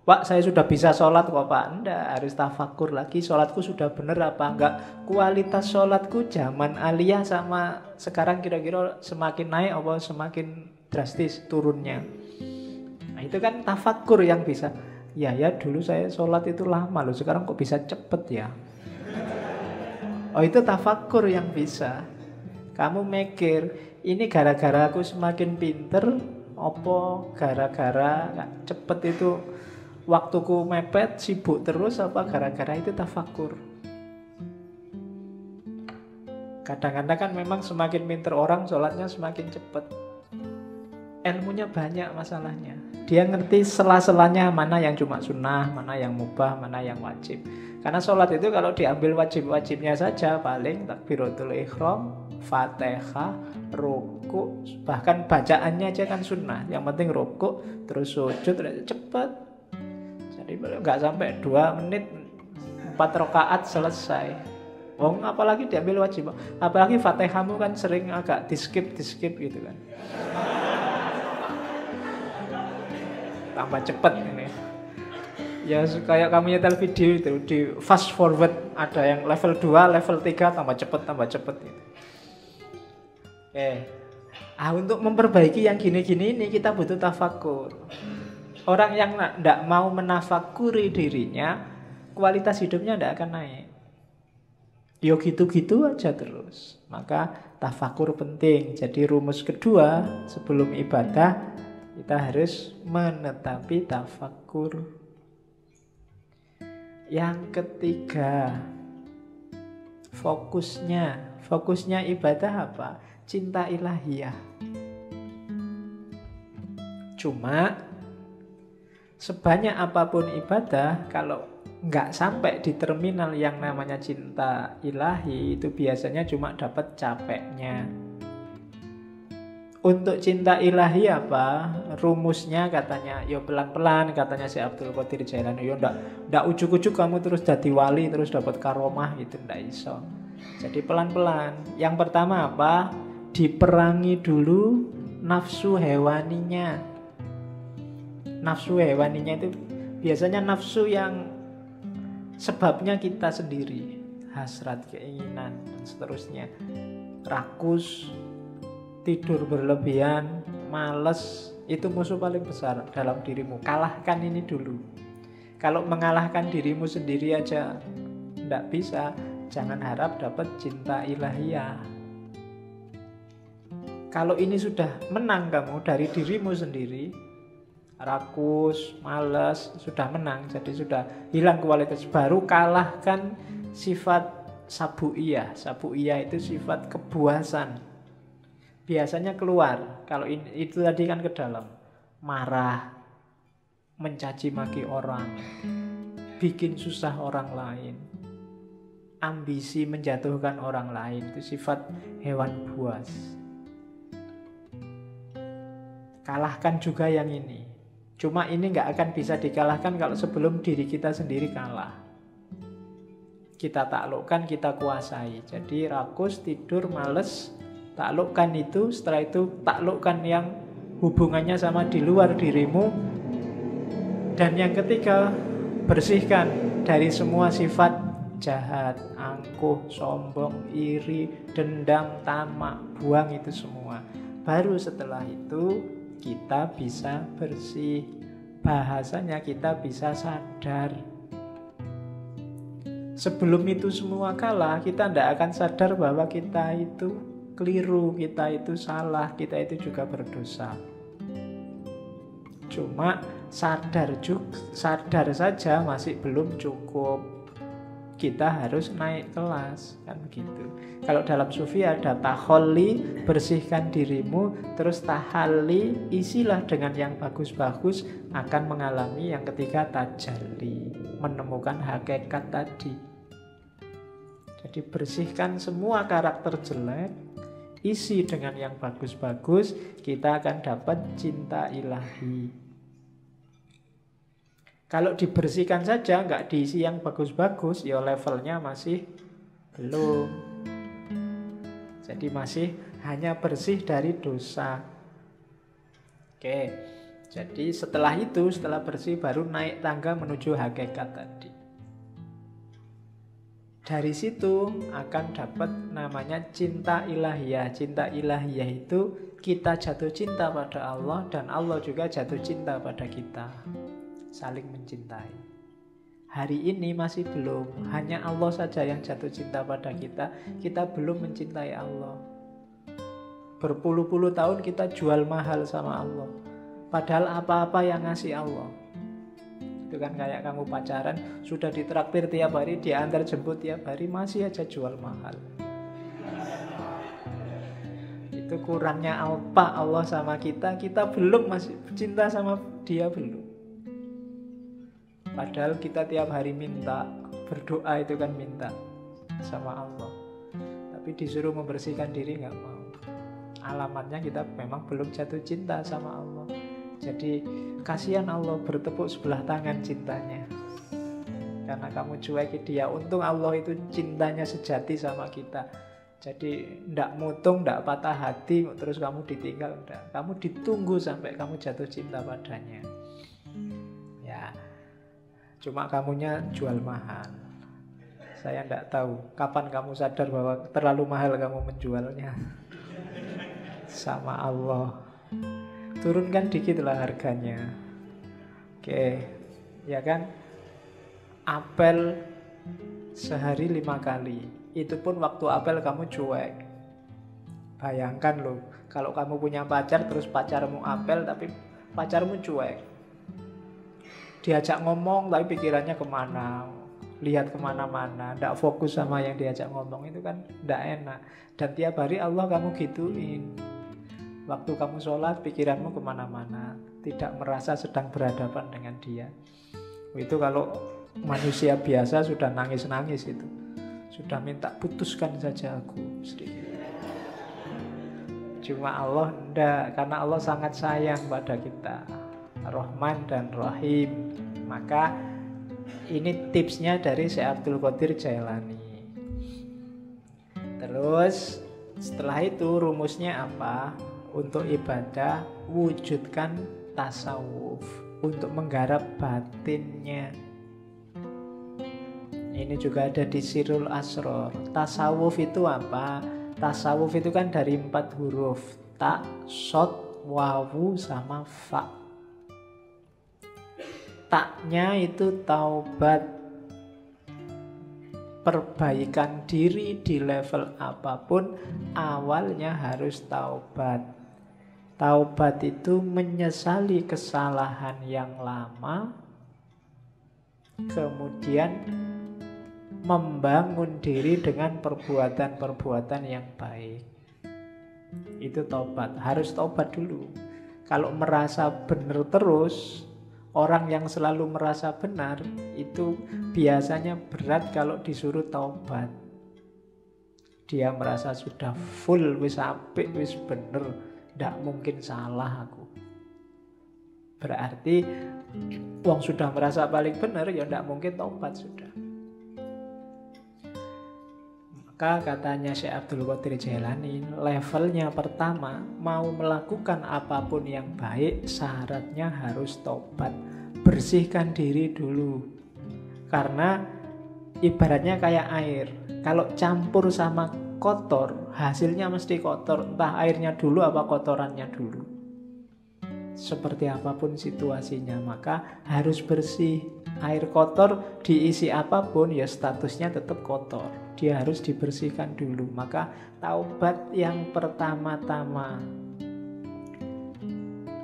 Pak saya sudah bisa sholat kok Pak. Enggak, harus tafakur lagi. Sholatku sudah bener apa enggak? Kualitas sholatku zaman aliyah sama sekarang kira-kira semakin naik apa semakin drastis turunnya. Nah itu kan tafakur yang bisa. Ya dulu saya sholat itu lama loh, sekarang kok bisa cepet ya. Oh itu tafakur yang bisa. Kamu mikir, ini gara-gara aku semakin pinter, apa gara-gara cepet itu waktuku mepet, sibuk terus, apa gara-gara itu tafakur. Kadang-kadang kan memang semakin pinter orang sholatnya semakin cepet. Ilmunya banyak masalahnya. Dia ngerti sela-selanya mana yang cuma sunnah, mana yang mubah, mana yang wajib. Karena sholat itu kalau diambil wajib-wajibnya saja, paling takbiratul ihram, fatihah, ruku, bahkan bacaannya aja kan sunnah. Yang penting ruku, terus sujud, cepet. Jadi nggak sampai 2 menit 4 rakaat selesai. Apalagi diambil wajib. Apalagi fatihahmu kan sering agak di-skip gitu kan. Tambah cepet ini. Ya kayak kamu nyetel video itu di fast forward, ada yang level 2, level 3 tambah cepet gitu. Untuk memperbaiki yang gini-gini ini kita butuh tafakur. Orang yang tidak mau menafakuri dirinya, kualitas hidupnya tidak akan naik. Yo gitu-gitu aja terus. Maka tafakur penting. Jadi rumus kedua sebelum ibadah, Kita harus menetapi tafakkur. Yang ketiga, fokusnya ibadah apa? Cinta ilahiyah. Cuma sebanyak apapun ibadah, kalau nggak sampai di terminal yang namanya cinta ilahi, itu biasanya cuma dapat capeknya. Untuk cinta ilahi apa? Rumusnya katanya, yo pelan-pelan, katanya si Abdul Qadir Jailani. Yo ndak ujuk-ujuk kamu terus jadi wali, terus dapat karomah gitu, ndak iso. Jadi pelan-pelan. Yang pertama apa? Diperangi dulu nafsu hewaninya. Nafsu hewaninya itu biasanya nafsu yang sebabnya kita sendiri, hasrat, keinginan, dan seterusnya. Rakus, tidur berlebihan, malas, itu musuh paling besar dalam dirimu. Kalahkan ini dulu. Kalau mengalahkan dirimu sendiri aja tidak bisa, jangan harap dapat cinta ilahiyah. Kalau ini sudah menang kamu dari dirimu sendiri, rakus, malas, sudah menang, jadi sudah hilang kualitas, baru kalahkan sifat sabu'iyah. Sabu'iyah itu sifat kebuasan. Biasanya keluar, kalau itu tadi kan ke dalam. Marah, mencaci maki orang, bikin susah orang lain, ambisi menjatuhkan orang lain, itu sifat hewan buas. Kalahkan juga yang ini. Cuma ini nggak akan bisa dikalahkan kalau sebelum diri kita sendiri kalah. Kita taklukkan, kita kuasai. Jadi rakus, tidur, males, taklukkan itu. Setelah itu taklukkan yang hubungannya sama di luar dirimu. Dan yang ketiga, bersihkan dari semua sifat jahat, angkuh, sombong, iri, dendam, tamak. Buang itu semua. Baru setelah itu kita bisa bersih. Bahasanya kita bisa sadar. Sebelum itu semua kalah, kita tidak akan sadar bahwa kita itu keliru, kita itu salah, kita itu juga berdosa. Cuma sadar saja masih belum cukup. Kita harus naik kelas, kan begitu. Kalau dalam sufi ada taholli, bersihkan dirimu, terus tahalli, isilah dengan yang bagus-bagus, akan mengalami yang ketiga tajalli, menemukan hakikat tadi. Jadi bersihkan semua karakter jelek, isi dengan yang bagus-bagus, kita akan dapat cinta ilahi. Kalau dibersihkan saja, nggak diisi yang bagus-bagus, ya levelnya masih belum. Jadi masih hanya bersih dari dosa. Oke, jadi setelah itu, setelah bersih, baru naik tangga menuju hakikat tadi. Dari situ akan dapat namanya cinta ilahiyah. Cinta ilahiyah itu kita jatuh cinta pada Allah, dan Allah juga jatuh cinta pada kita. Saling mencintai. Hari ini masih belum, hanya Allah saja yang jatuh cinta pada kita. Kita belum mencintai Allah. Berpuluh-puluh tahun kita jual mahal sama Allah, padahal apa-apa yang ngasih Allah. Itu kan kayak kamu pacaran, sudah ditraktir tiap hari, diantar jemput tiap hari, masih aja jual mahal. Itu kurangnya apa Allah sama kita. Kita belum masih cinta sama dia, belum. Padahal kita tiap hari minta, berdoa itu kan minta sama Allah. Tapi disuruh membersihkan diri nggak mau. Alamatnya kita memang belum jatuh cinta sama Allah. Jadi kasihan Allah, bertepuk sebelah tangan cintanya. Karena kamu cuekin dia. Untung Allah itu cintanya sejati sama kita. Jadi ndak mutung, ndak patah hati, terus kamu ditinggal, ndak. Kamu ditunggu sampai kamu jatuh cinta padanya. Ya. Cuma kamunya jual mahal. Saya tidak tahu kapan kamu sadar bahwa terlalu mahal kamu menjualnya sama Allah. Turunkan dikit lah harganya. Oke, ya kan? Apel sehari 5 kali. Itu pun waktu apel kamu cuek. Bayangkan loh, kalau kamu punya pacar terus pacarmu apel tapi pacarmu cuek, diajak ngomong tapi pikirannya kemana, lihat kemana-mana, tidak fokus sama yang diajak ngomong, itu kan tidak enak. Dan tiap hari Allah kamu gituin. Waktu kamu sholat pikiranmu kemana-mana, tidak merasa sedang berhadapan dengan dia. Itu kalau manusia biasa sudah nangis-nangis itu, sudah minta putuskan saja aku sedikit. Cuma Allah enggak, karena Allah sangat sayang pada kita, Rahman dan Rahim. Maka ini tipsnya dari Syekh Abdul Qadir Jailani. Terus setelah itu rumusnya apa? Untuk ibadah wujudkan tasawuf, untuk menggarap batinnya. Ini juga ada di Sirul Asror. Tasawuf itu apa? Tasawuf itu kan dari 4 huruf, ta, sod, wawu, sama fa. Taknya itu taubat, perbaikan diri di level apapun, awalnya harus taubat. Taubat itu menyesali kesalahan yang lama, kemudian membangun diri dengan perbuatan-perbuatan yang baik. Itu taubat, harus taubat dulu. Kalau merasa benar terus, orang yang selalu merasa benar itu biasanya berat kalau disuruh taubat. Dia merasa sudah full, wis apik, wis bener, tidak mungkin salah aku. Berarti wong sudah merasa paling benar, ya tidak mungkin taubat sudah. Maka katanya Syekh Abdul Qadir Jailani, levelnya pertama, mau melakukan apapun yang baik, syaratnya harus tobat. Bersihkan diri dulu. Karena ibaratnya kayak air, kalau campur sama kotor, hasilnya mesti kotor. Entah airnya dulu apa kotorannya dulu. Seperti apapun situasinya, maka harus bersih. Air kotor diisi apapun, ya statusnya tetap kotor. Dia harus dibersihkan dulu. Maka taubat yang pertama-tama.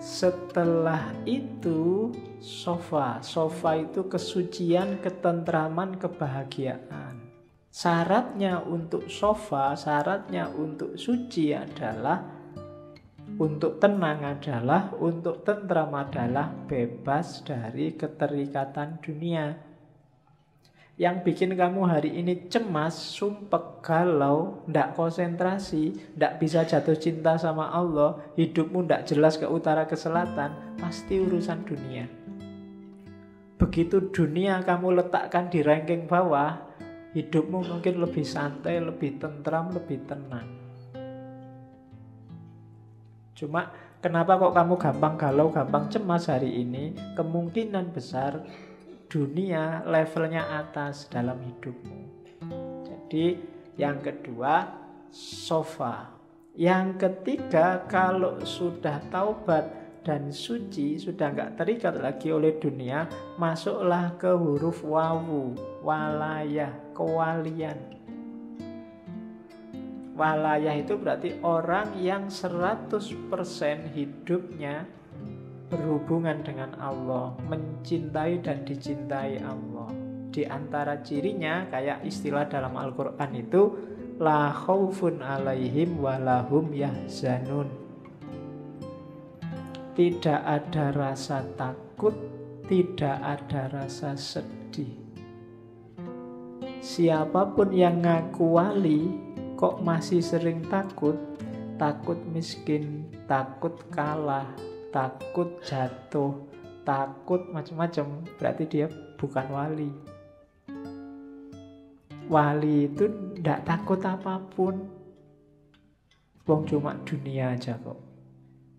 Setelah itu sofa. Sofa itu kesucian, ketentraman, kebahagiaan. Syaratnya untuk sofa, syaratnya untuk suci adalah, untuk tenang adalah, untuk tentram adalah bebas dari keterikatan dunia. Yang bikin kamu hari ini cemas, sumpek, galau, ndak konsentrasi, ndak bisa jatuh cinta sama Allah, hidupmu ndak jelas ke utara ke selatan, pasti urusan dunia. Begitu dunia kamu letakkan di ranking bawah, hidupmu mungkin lebih santai, lebih tentram, lebih tenang. Cuma kenapa kok kamu gampang galau, gampang cemas hari ini? Kemungkinan besar dunia levelnya atas dalam hidupmu. Jadi yang kedua sofa. Yang ketiga, kalau sudah taubat dan suci, sudah nggak terikat lagi oleh dunia, masuklah ke huruf wawu, walayah, kewalian. Walayah itu berarti orang yang 100% hidupnya berhubungan dengan Allah, mencintai dan dicintai Allah. Di antara cirinya, kayak istilah dalam Al-Quran itu, la khaufun alaihim walahum yahzanun. Tidak ada rasa takut, tidak ada rasa sedih. Siapapun yang ngaku wali kok masih sering takut, takut miskin, takut kalah, takut jatuh, takut macam-macam, berarti dia bukan wali. Wali itu tidak takut apapun. Wong cuma dunia aja kok.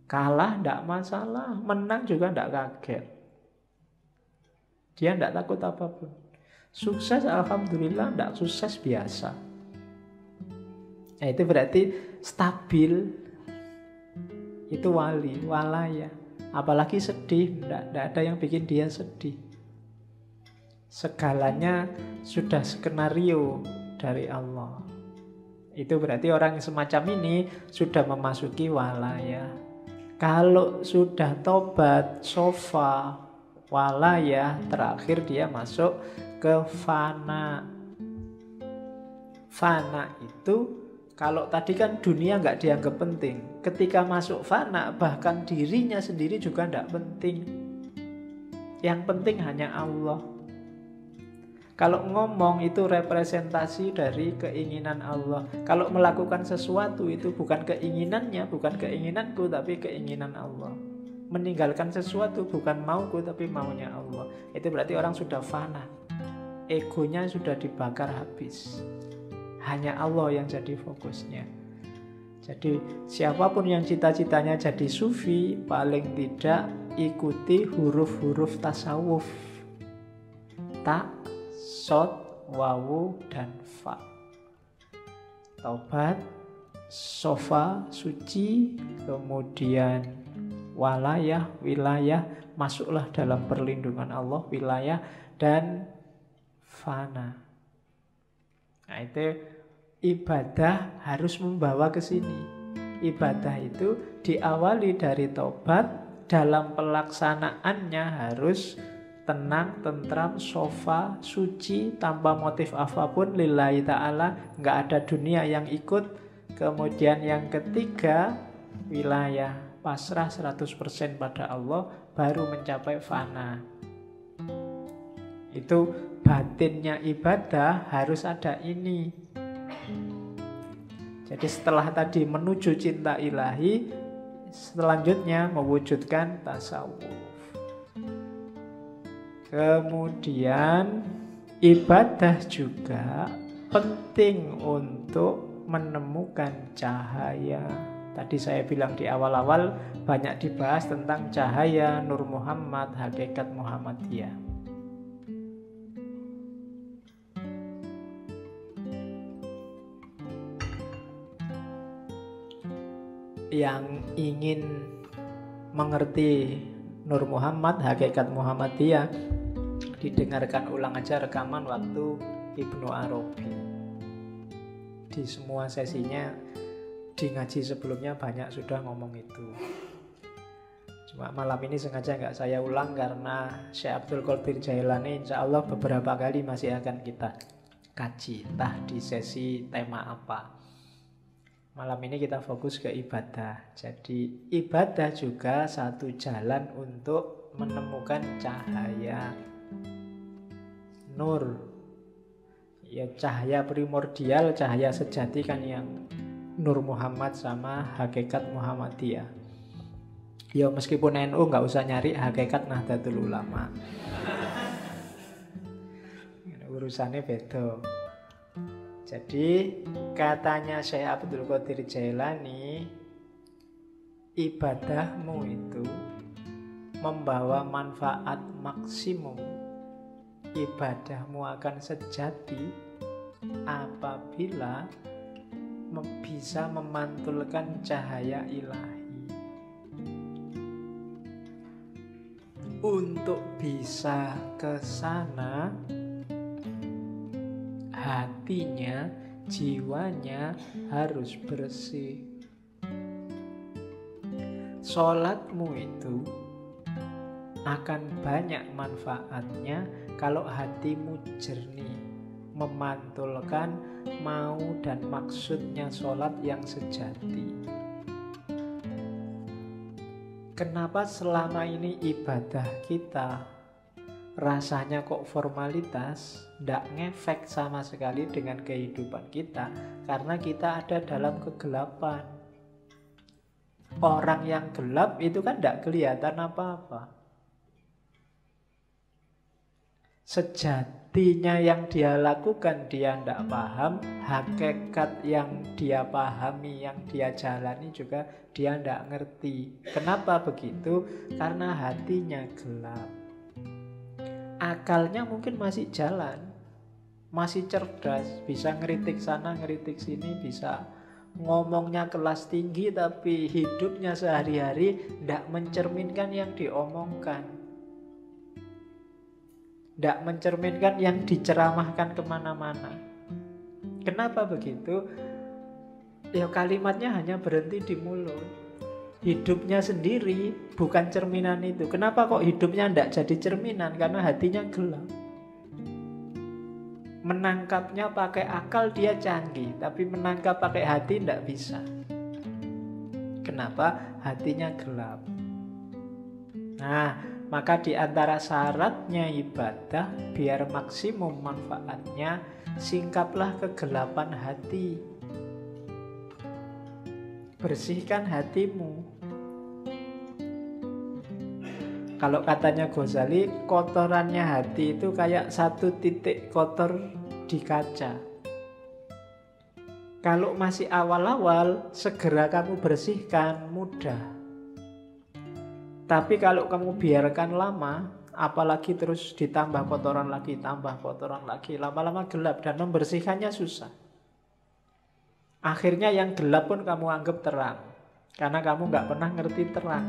Kalah tidak masalah, menang juga tidak kaget. Dia tidak takut apapun. Sukses alhamdulillah, tidak sukses biasa. Nah, itu berarti stabil. Itu wali, walaya. Apalagi sedih, tidak ada yang bikin dia sedih. Segalanya sudah skenario dari Allah. Itu berarti orang semacam ini sudah memasuki walaya. Kalau sudah tobat, sofa, walayah, terakhir dia masuk ke fana. Fana itu, kalau tadi kan dunia nggak dianggap penting. Ketika masuk fana, bahkan dirinya sendiri juga nggak penting. Yang penting hanya Allah. Kalau ngomong itu representasi dari keinginan Allah. Kalau melakukan sesuatu itu bukan keinginannya, bukan keinginanku, tapi keinginan Allah. Meninggalkan sesuatu bukan mauku, tapi maunya Allah. Itu berarti orang sudah fana. Egonya sudah dibakar habis. Hanya Allah yang jadi fokusnya. Jadi siapapun yang cita-citanya jadi sufi, paling tidak ikuti huruf-huruf tasawuf. Ta, sod, wawu, dan fa. Taubat, sofa, suci, kemudian walayah, wilayah, masuklah dalam perlindungan Allah, wilayah, dan fana. Nah itu ibadah harus membawa ke sini. Ibadah itu diawali dari taubat, dalam pelaksanaannya harus tenang, tentram, sofa, suci, tanpa motif apapun, lillahi ta'ala, nggak ada dunia yang ikut. Kemudian yang ketiga, wilayah, pasrah 100% pada Allah, baru mencapai fana. Itu batinnya ibadah harus ada ini. Jadi setelah tadi menuju cinta ilahi, selanjutnya mewujudkan tasawuf. Kemudian ibadah juga penting untuk menemukan cahaya. Tadi saya bilang di awal-awal banyak dibahas tentang cahaya Nur Muhammad, hakikat Muhammadiyah. Yang ingin mengerti Nur Muhammad, hakikat Muhammadiyah, didengarkan ulang aja rekaman waktu Ibnu Arabi. Di semua sesinya, di ngaji sebelumnya banyak sudah ngomong itu. Cuma malam ini sengaja nggak saya ulang karena Syekh Abdul Qadir Jailani insya Allah beberapa kali masih akan kita kaji, entah di sesi tema apa. Malam ini kita fokus ke ibadah. Jadi ibadah juga satu jalan untuk menemukan cahaya nur. Ya cahaya primordial, cahaya sejati kan yang Nur Muhammad sama hakikat Muhammadiyah. Ya meskipun NU nggak usah nyari hakikat Nahdlatul Ulama. Urusannya beda. Jadi katanya Syekh Abdul Qadir Jailani, ibadahmu itu membawa manfaat maksimum. Ibadahmu akan sejati apabila bisa memantulkan cahaya ilahi. Untuk bisa ke sana, hatinya, jiwanya harus bersih. Sholatmu itu akan banyak manfaatnya kalau hatimu jernih, memantulkan mau dan maksudnya sholat yang sejati. Kenapa selama ini ibadah kita rasanya kok formalitas, tidak ngefek sama sekali dengan kehidupan kita? Karena kita ada dalam kegelapan. Orang yang gelap itu kan tidak kelihatan apa-apa. Sejatinya yang dia lakukan dia tidak paham, hakikat yang dia pahami, yang dia jalani juga dia tidak ngerti. Kenapa begitu? Karena hatinya gelap. Akalnya mungkin masih jalan, masih cerdas, bisa ngeritik sana, ngeritik sini, bisa ngomongnya kelas tinggi, tapi hidupnya sehari-hari tidak mencerminkan yang diomongkan, tidak mencerminkan yang diceramahkan kemana-mana. Kenapa begitu? Ya kalimatnya hanya berhenti di mulut. hidupnya sendiri, bukan cerminan itu. Kenapa kok hidupnya tidak jadi cerminan? Karena hatinya gelap. Menangkapnya pakai akal dia canggih, tapi menangkap pakai hati tidak bisa. Kenapa? Hatinya gelap. Nah, maka di antara syaratnya ibadah biar maksimum manfaatnya, singkaplah kegelapan hati. Bersihkan hatimu. Kalau katanya Ghazali, kotorannya hati itu kayak satu titik kotor di kaca. Kalau masih awal-awal, segera kamu bersihkan, mudah. Tapi kalau kamu biarkan lama, apalagi terus ditambah kotoran lagi, tambah kotoran lagi, lama-lama gelap dan membersihkannya susah. Akhirnya yang gelap pun kamu anggap terang, karena kamu nggak pernah ngerti terang.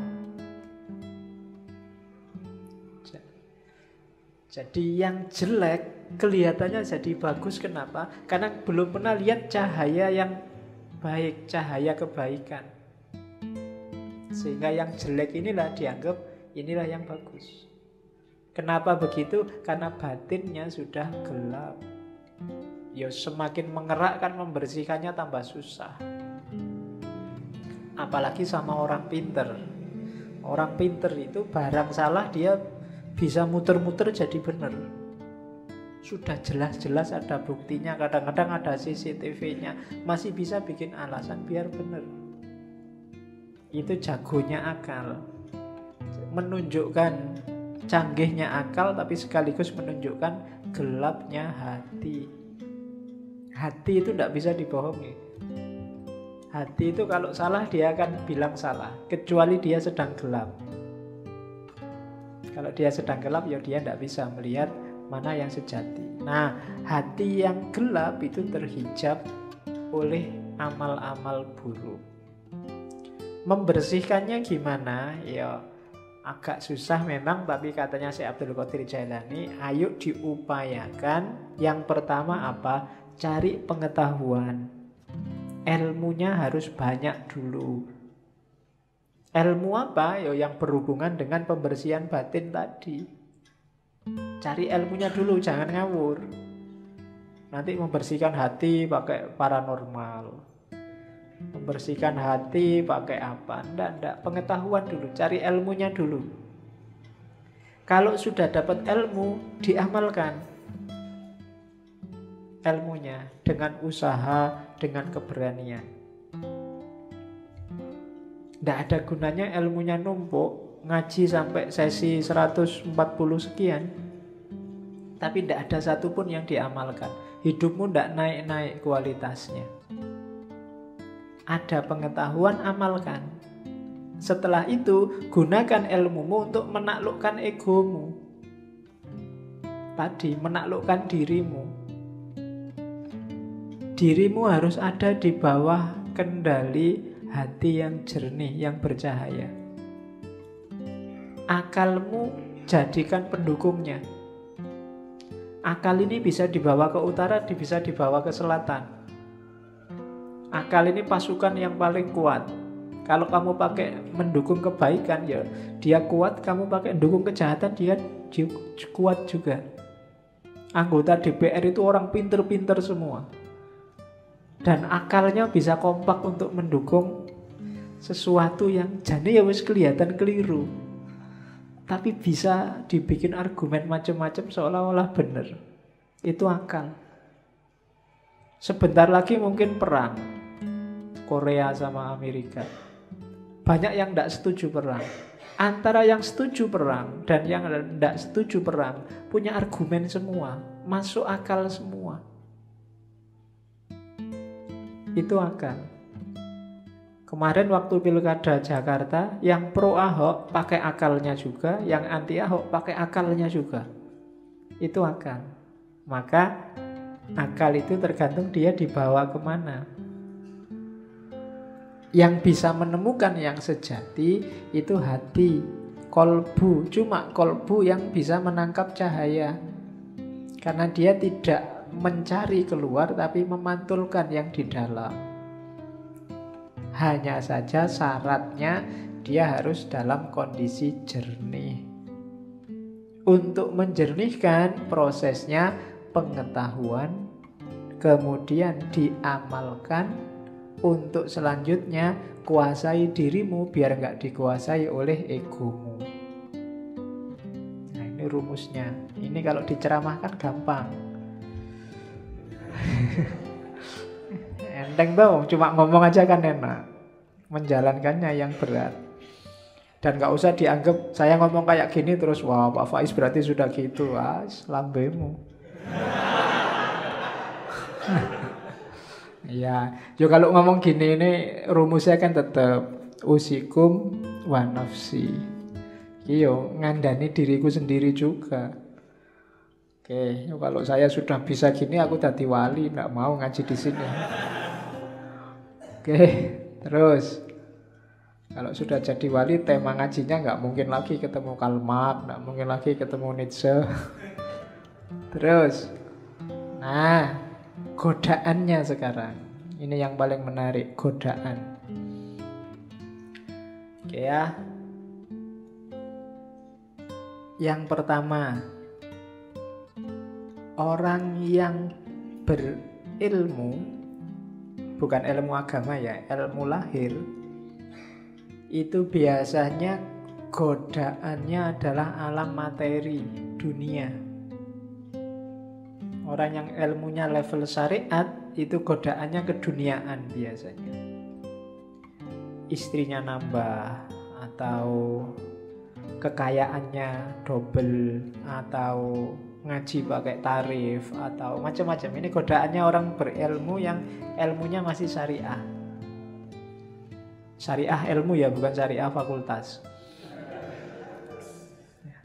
Jadi yang jelek kelihatannya jadi bagus. Kenapa? Karena belum pernah lihat cahaya yang baik, cahaya kebaikan. Sehingga yang jelek inilah dianggap inilah yang bagus. Kenapa begitu? Karena batinnya sudah gelap. Ya semakin mengerakkan membersihkannya tambah susah. Apalagi sama orang pinter. Orang pinter itu barang salah dia bisa muter-muter jadi benar. Sudah jelas-jelas ada buktinya, kadang-kadang ada CCTV-nya, masih bisa bikin alasan biar benar. Itu jagonya akal. Menunjukkan canggihnya akal, tapi sekaligus menunjukkan gelapnya hati. Hati itu tidak bisa dibohongi. Hati itu kalau salah dia akan bilang salah, kecuali dia sedang gelap. Kalau dia sedang gelap, ya dia tidak bisa melihat mana yang sejati. Nah, hati yang gelap itu terhijab oleh amal-amal buruk. Membersihkannya gimana? Ya agak susah memang, tapi katanya Syekh Abdul Qadir Jailani, ayo diupayakan. Yang pertama apa? Cari pengetahuan. Ilmunya harus banyak dulu. Ilmu apa? Ya yang berhubungan dengan pembersihan batin tadi. Cari ilmunya dulu, jangan ngawur. Nanti membersihkan hati pakai paranormal, membersihkan hati pakai apa? Nggak. Pengetahuan dulu, cari ilmunya dulu. Kalau sudah dapat ilmu, diamalkan ilmunya dengan usaha, dengan keberanian. Tidak ada gunanya ilmunya numpuk, ngaji sampai sesi 140 sekian, tapi tidak ada satupun yang diamalkan. Hidupmu tidak naik-naik kualitasnya. Ada pengetahuan, amalkan. Setelah itu, gunakan ilmumu untuk menaklukkan egomu. Tadi, menaklukkan dirimu. Dirimu harus ada di bawah kendali hati yang jernih, yang bercahaya. Akalmu jadikan pendukungnya. Akal ini bisa dibawa ke utara, bisa dibawa ke selatan. Akal ini pasukan yang paling kuat. Kalau kamu pakai mendukung kebaikan, ya dia kuat. Kamu pakai mendukung kejahatan, dia kuat juga. Anggota DPR itu orang pinter-pinter semua. Dan akalnya bisa kompak untuk mendukung sesuatu yang jane ya wis kelihatan keliru, tapi bisa dibikin argumen macam-macam seolah-olah benar. Itu akal. Sebentar lagi mungkin perang Korea sama Amerika. Banyak yang tidak setuju perang. Antara yang setuju perang dan yang tidak setuju perang punya argumen semua, masuk akal semua. Itu akal. Kemarin waktu pilkada Jakarta, yang pro Ahok pakai akalnya juga, yang anti Ahok pakai akalnya juga. Itu akal. Maka akal itu tergantung dia dibawa kemana. Yang bisa menemukan yang sejati itu hati, kolbu. Cuma kolbu yang bisa menangkap cahaya. Karena dia tidak mencari keluar, tapi memantulkan yang di dalam. Hanya saja syaratnya dia harus dalam kondisi jernih. Untuk menjernihkan prosesnya pengetahuan, kemudian diamalkan. Untuk selanjutnya kuasai dirimu biar nggak dikuasai oleh egomu. Nah, ini rumusnya. Ini kalau diceramahkan gampang. Enteng tau, cuma ngomong aja kan enak. Menjalankannya yang berat. Dan gak usah dianggap saya ngomong kayak gini terus, wah Pak Faiz berarti sudah gitu. Lambemu. Ya, yo kalau ngomong gini ini rumusnya kan tetap usikum wa nafsi. Iyo ngandani diriku sendiri juga. Oke, kalau saya sudah bisa gini aku tadi wali, nggak mau ngaji di sini. Oke, terus kalau sudah jadi wali, tema ngajinya nggak mungkin lagi ketemu Karl Marx, nggak mungkin lagi ketemu Nietzsche. Terus, nah, godaannya sekarang. Ini yang paling menarik, godaan. Oke ya. Yang pertama, orang yang berilmu, bukan ilmu agama ya, ilmu lahir, itu biasanya godaannya adalah alam materi, dunia. Orang yang ilmunya level syariat, itu godaannya keduniaan biasanya. Istrinya nambah, atau kekayaannya double, atau ngaji pakai tarif, atau macam-macam. Ini godaannya orang berilmu yang ilmunya masih syariah. Syariah ilmu ya, bukan syariah fakultas.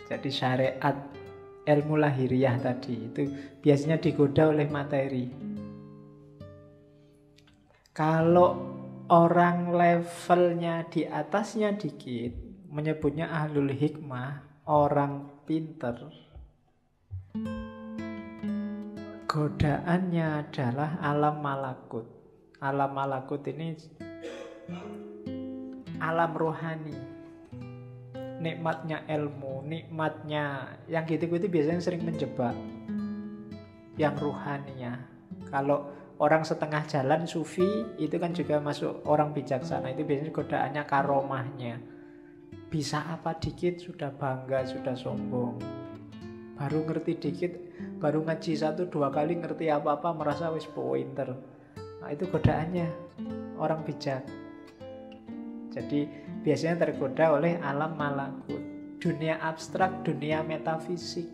Jadi syariat ilmu lahiriah tadi itu biasanya digoda oleh materi. Kalau orang levelnya di atasnya dikit, menyebutnya ahlul hikmah, orang pinter, godaannya adalah alam malakut. Alam malakut ini alam rohani. Nikmatnya ilmu, nikmatnya yang gitu-gitu biasanya sering menjebak. Yang rohaninya. Kalau orang setengah jalan sufi itu kan juga masuk orang bijaksana. Itu biasanya godaannya karomahnya. Bisa apa dikit sudah bangga, sudah sombong. Baru ngerti dikit, baru ngaji 1-2 kali ngerti apa-apa merasa wis pointer. Nah, itu godaannya orang bijak. Jadi biasanya tergoda oleh alam malakut, dunia abstrak, dunia metafisik.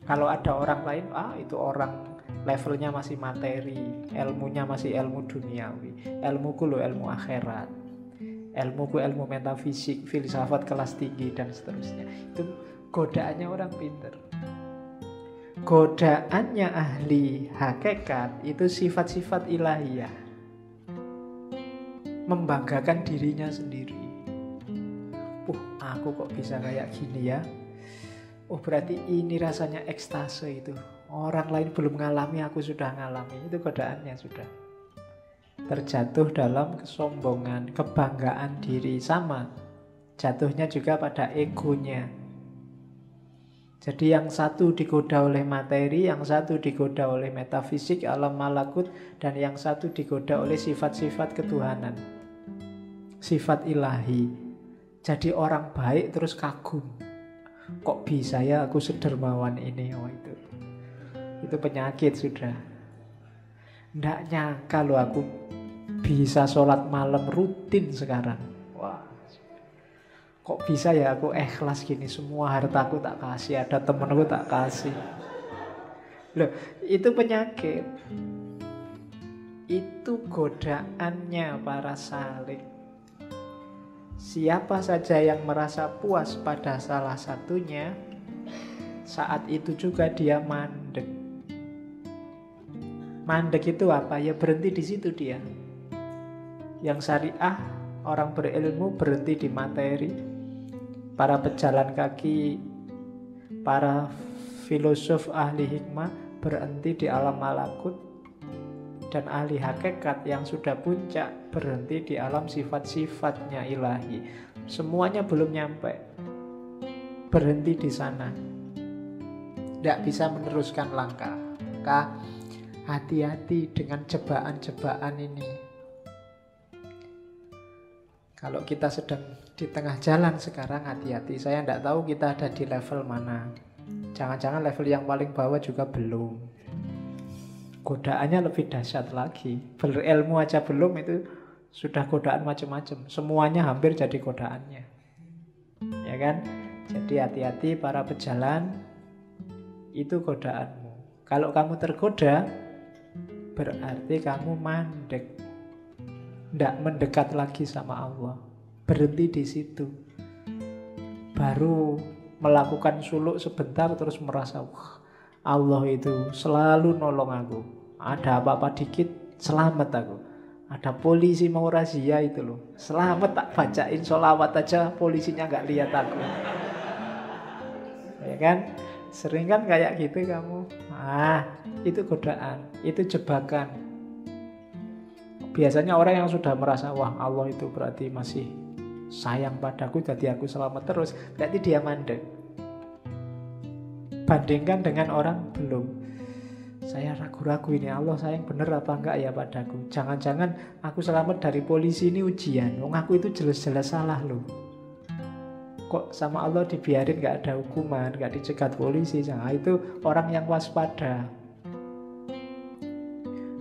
Kalau ada orang lain, itu orang levelnya masih materi, ilmunya masih ilmu duniawi. Ilmuku loh ilmu akhirat, ilmuku ilmu metafisik, filsafat kelas tinggi dan seterusnya. Itu godaannya orang pinter. Godaannya ahli hakikat itu sifat-sifat ilahiyah, membanggakan dirinya sendiri. Aku kok bisa kayak gini ya. Berarti ini rasanya ekstase itu. Orang lain belum ngalami, aku sudah ngalami. Itu godaannya sudah. Terjatuh dalam kesombongan, kebanggaan diri. Sama jatuhnya juga pada egonya. Jadi yang satu digoda oleh materi, yang satu digoda oleh metafisik, alam malakut, dan yang satu digoda oleh sifat-sifat ketuhanan, sifat ilahi. Jadi orang baik terus kagum. Kok bisa ya aku sedermawan ini? Itu penyakit sudah. Nggak nyangka loh aku bisa sholat malam rutin sekarang. Wah, kok bisa ya aku ikhlas gini, semua hartaku tak kasih, ada temenku tak kasih. Loh, itu penyakit. Itu godaannya para salik. Siapa saja yang merasa puas pada salah satunya, saat itu juga dia mandek. Mandek itu apa? Ya berhenti di situ dia. Yang syariah, orang berilmu berhenti di materi. Para pejalan kaki, para filosof ahli hikmah berhenti di alam malakut. dan ahli hakikat yang sudah puncak berhenti di alam sifat-sifatnya ilahi. Semuanya belum nyampe, berhenti di sana, tidak bisa meneruskan langkah. Maka hati-hati dengan jebakan-jebakan ini. Kalau kita sedang di tengah jalan sekarang, hati-hati. Saya tidak tahu kita ada di level mana. Jangan-jangan level yang paling bawah juga belum. Godaannya lebih dahsyat lagi. Berilmu aja belum, itu sudah godaan macam-macam. Semuanya hampir jadi godaannya. Ya kan? Jadi hati-hati para pejalan, itu godaanmu. Kalau kamu tergoda, berarti kamu mandek, tidak mendekat lagi sama Allah. Berhenti di situ. Baru melakukan suluk sebentar terus merasa, wah, Allah itu selalu nolong aku. Ada apa-apa dikit, selamat aku. Ada polisi mau razia itu loh, selamat, tak bacain sholawat aja polisinya nggak lihat aku. Ya kan? Sering kan kayak gitu kamu. Itu godaan, itu jebakan. Biasanya orang yang sudah merasa, wah Allah itu berarti masih sayang padaku, jadi aku selamat terus, berarti dia mandek. Bandingkan dengan orang belum. Saya ragu-ragu ini, Allah sayang bener apa enggak ya padaku. Jangan-jangan aku selamat dari polisi ini ujian. Wong aku itu jelas-jelas salah loh. Kok sama Allah dibiarin gak ada hukuman, gak dicegat polisi. Nah, itu orang yang waspada.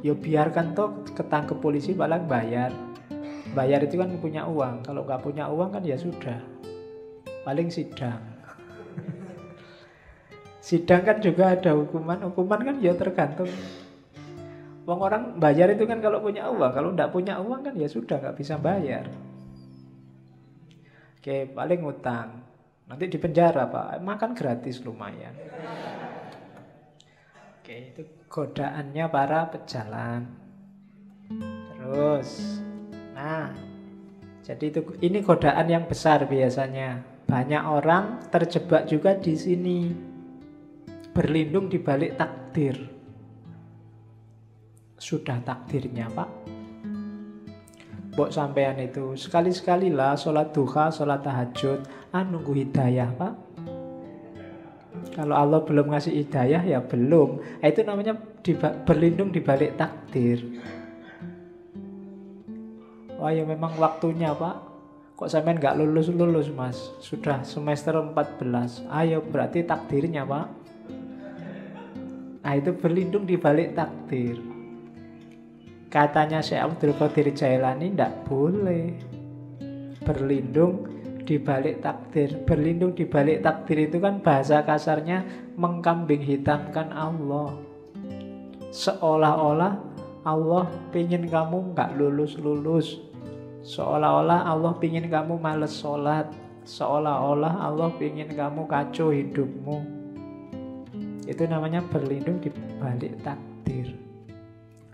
Ya biarkan toh ketangkep polisi, paling bayar. Bayar itu kan punya uang. Kalau gak punya uang kan ya sudah, paling sidang. Sidang kan juga ada hukuman. Hukuman kan ya tergantung. Wong orang bayar itu kan kalau punya uang. Kalau gak punya uang kan ya sudah, gak bisa bayar. Oke, paling utang. Nanti di penjara Pak, makan gratis lumayan. Oke, itu godaannya para pejalan. Terus, nah, jadi ini godaan yang besar biasanya. Banyak orang terjebak juga di sini, berlindung di balik takdir. Sudah takdirnya Pak. Mbok sampean itu sekali-sekali lah sholat duha, sholat tahajud, nunggu hidayah Pak. Kalau Allah belum ngasih hidayah ya belum. Itu namanya berlindung di balik takdir. Wah ya memang waktunya Pak. Kok sampean nggak lulus-lulus Mas? Sudah semester 14. Ayo berarti takdirnya Pak. Nah itu berlindung di balik takdir. Katanya Syekh Abdul Qadir Jailani, tidak boleh berlindung di balik takdir. Berlindung di balik takdir itu kan bahasa kasarnya mengkambing hitamkan Allah. Seolah-olah Allah pingin kamu nggak lulus-lulus. Seolah-olah Allah pingin kamu males sholat. Seolah-olah Allah pingin kamu kacau hidupmu. Itu namanya berlindung di balik takdir.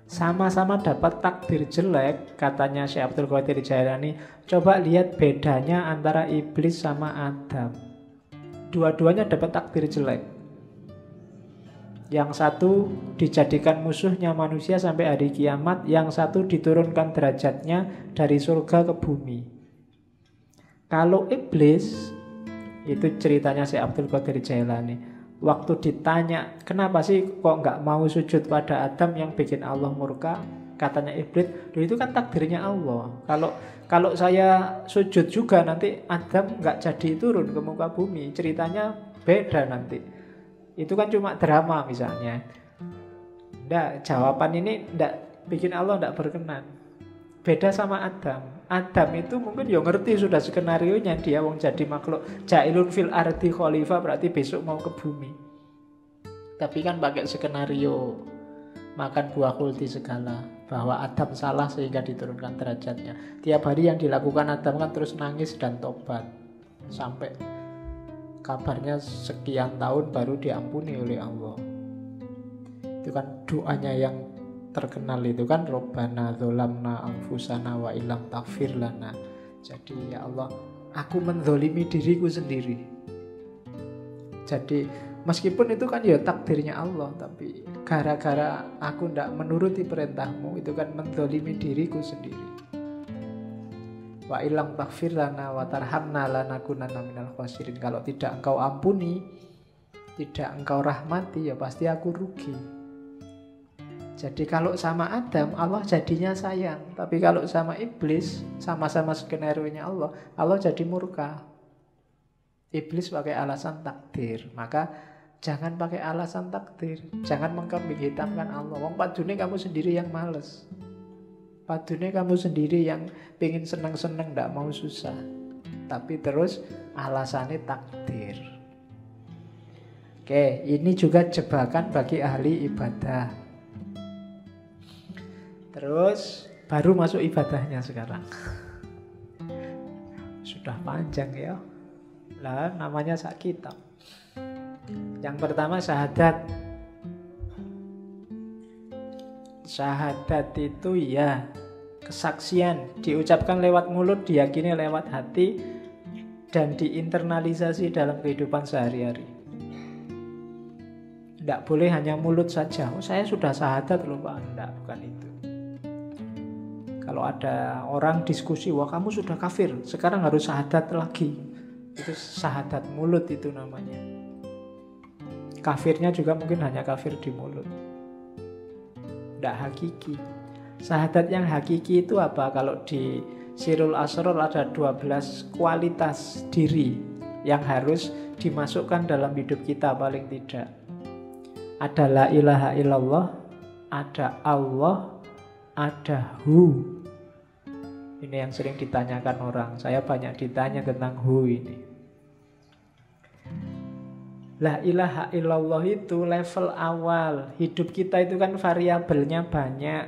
Sama-sama dapat takdir jelek, katanya Syekh Abdul Qadir Jailani. Coba lihat bedanya antara iblis sama Adam. Dua-duanya dapat takdir jelek. Yang satu dijadikan musuhnya manusia sampai hari kiamat, yang satu diturunkan derajatnya dari surga ke bumi. Kalau iblis, itu ceritanya Syekh Abdul Qadir Jailani. Waktu ditanya, kenapa sih kok nggak mau sujud pada Adam yang bikin Allah murka? Katanya iblis, itu kan takdirnya Allah. Kalau saya sujud juga nanti Adam nggak jadi turun ke muka bumi. Ceritanya beda nanti. Itu kan cuma drama misalnya. Nggak, jawaban ini nggak bikin Allah nggak berkenan. Beda sama Adam. Adam itu mungkin ya ngerti sudah skenarionya, dia wong jadi makhluk jailun fil ardi khalifah, berarti besok mau ke bumi. Tapi kan pakai skenario makan buah kulti segala, bahwa Adam salah sehingga diturunkan derajatnya. Tiap hari yang dilakukan Adam kan terus nangis dan tobat, sampai kabarnya sekian tahun baru diampuni oleh Allah. Itu kan doanya yang terkenal itu kan, Robbana dzolamna anfusana wa illam taghfir lana. Jadi ya Allah, aku menzolimi diriku sendiri. Jadi meskipun itu kan ya takdirnya Allah, tapi gara-gara aku tidak menuruti perintahmu, itu kan menzalimi diriku sendiri. Wa ilang taghfir lana wa tarhamna lanakunanna minal khasirin. Kalau tidak engkau ampuni, tidak engkau rahmati, ya pasti aku rugi. Jadi kalau sama Adam, Allah jadinya sayang. Tapi kalau sama iblis, sama-sama skenario-nya Allah, Allah jadi murka. Iblis pakai alasan takdir. Maka jangan pakai alasan takdir. Jangan mengkambing hitamkan Allah. Wong padune kamu sendiri yang males. Padune kamu sendiri yang pengen seneng-seneng, tidak mau susah. Tapi terus alasannya takdir. Oke, ini juga jebakan bagi ahli ibadah. Terus baru masuk ibadahnya sekarang. Sudah panjang ya. Lah namanya sak kitab. Yang pertama syahadat. Syahadat itu ya kesaksian, diucapkan lewat mulut, diyakini lewat hati, dan diinternalisasi dalam kehidupan sehari-hari. Tidak boleh hanya mulut saja. Oh, saya sudah syahadat loh Pak. Tidak, bukan itu. Kalau ada orang diskusi, wah kamu sudah kafir, sekarang harus syahadat lagi. Itu syahadat mulut itu namanya. Kafirnya juga mungkin hanya kafir di mulut. Tidak hakiki. Syahadat yang hakiki itu apa? Kalau di Sirul Asror ada 12 kualitas diri yang harus dimasukkan dalam hidup kita paling tidak. Ada la ilaha illallah, ada Allah, ada Hu. Ini yang sering ditanyakan orang. Saya banyak ditanya tentang Hu ini. La ilaha illallah itu level awal. Hidup kita itu kan variabelnya banyak.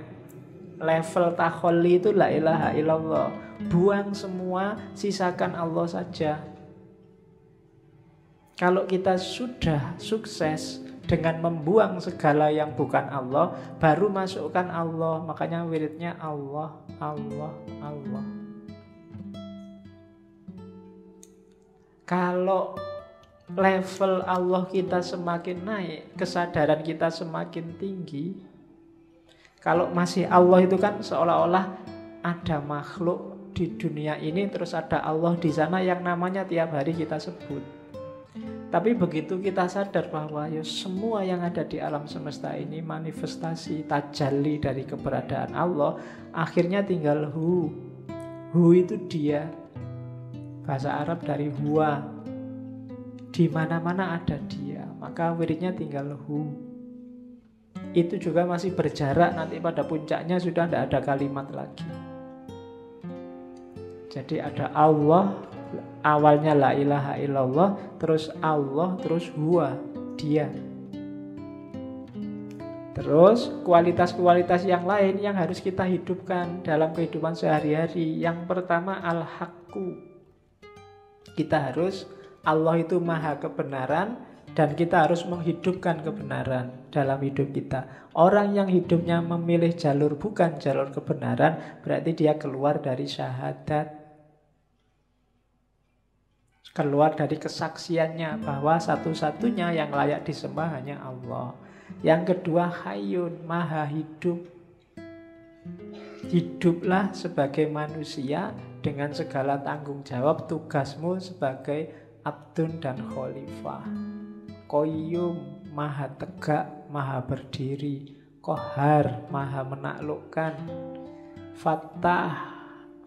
Level takholli itu la ilaha illallah. Buang semua, sisakan Allah saja. Kalau kita sudah sukses dengan membuang segala yang bukan Allah, baru masukkan Allah. Makanya wiridnya Allah, Allah, Allah. Kalau level Allah kita semakin naik, kesadaran kita semakin tinggi. Kalau masih Allah itu kan seolah-olah ada makhluk di dunia ini, terus ada Allah di sana yang namanya tiap hari kita sebut. Tapi begitu kita sadar bahwa ya semua yang ada di alam semesta ini manifestasi tajalli dari keberadaan Allah, akhirnya tinggal Hu. Hu itu dia. Bahasa Arab dari huwa. Di mana-mana ada dia. Maka wiridnya tinggal Hu. Itu juga masih berjarak, nanti pada puncaknya sudah tidak ada kalimat lagi. Jadi ada Allah, awalnya la ilaha illallah, terus Allah, terus huwa, dia. Terus kualitas-kualitas yang lain yang harus kita hidupkan dalam kehidupan sehari-hari. Yang pertama al-haqqu. Kita harus, Allah itu maha kebenaran, dan kita harus menghidupkan kebenaran dalam hidup kita. Orang yang hidupnya memilih jalur bukan jalur kebenaran, berarti dia keluar dari syahadat. Keluar dari kesaksiannya bahwa satu-satunya yang layak disembah hanya Allah. Yang kedua hayyun, maha hidup. Hiduplah sebagai manusia dengan segala tanggung jawab tugasmu sebagai abdun dan khalifah. Qayyum, maha tegak, maha berdiri. Qahar, maha menaklukkan. Fattah,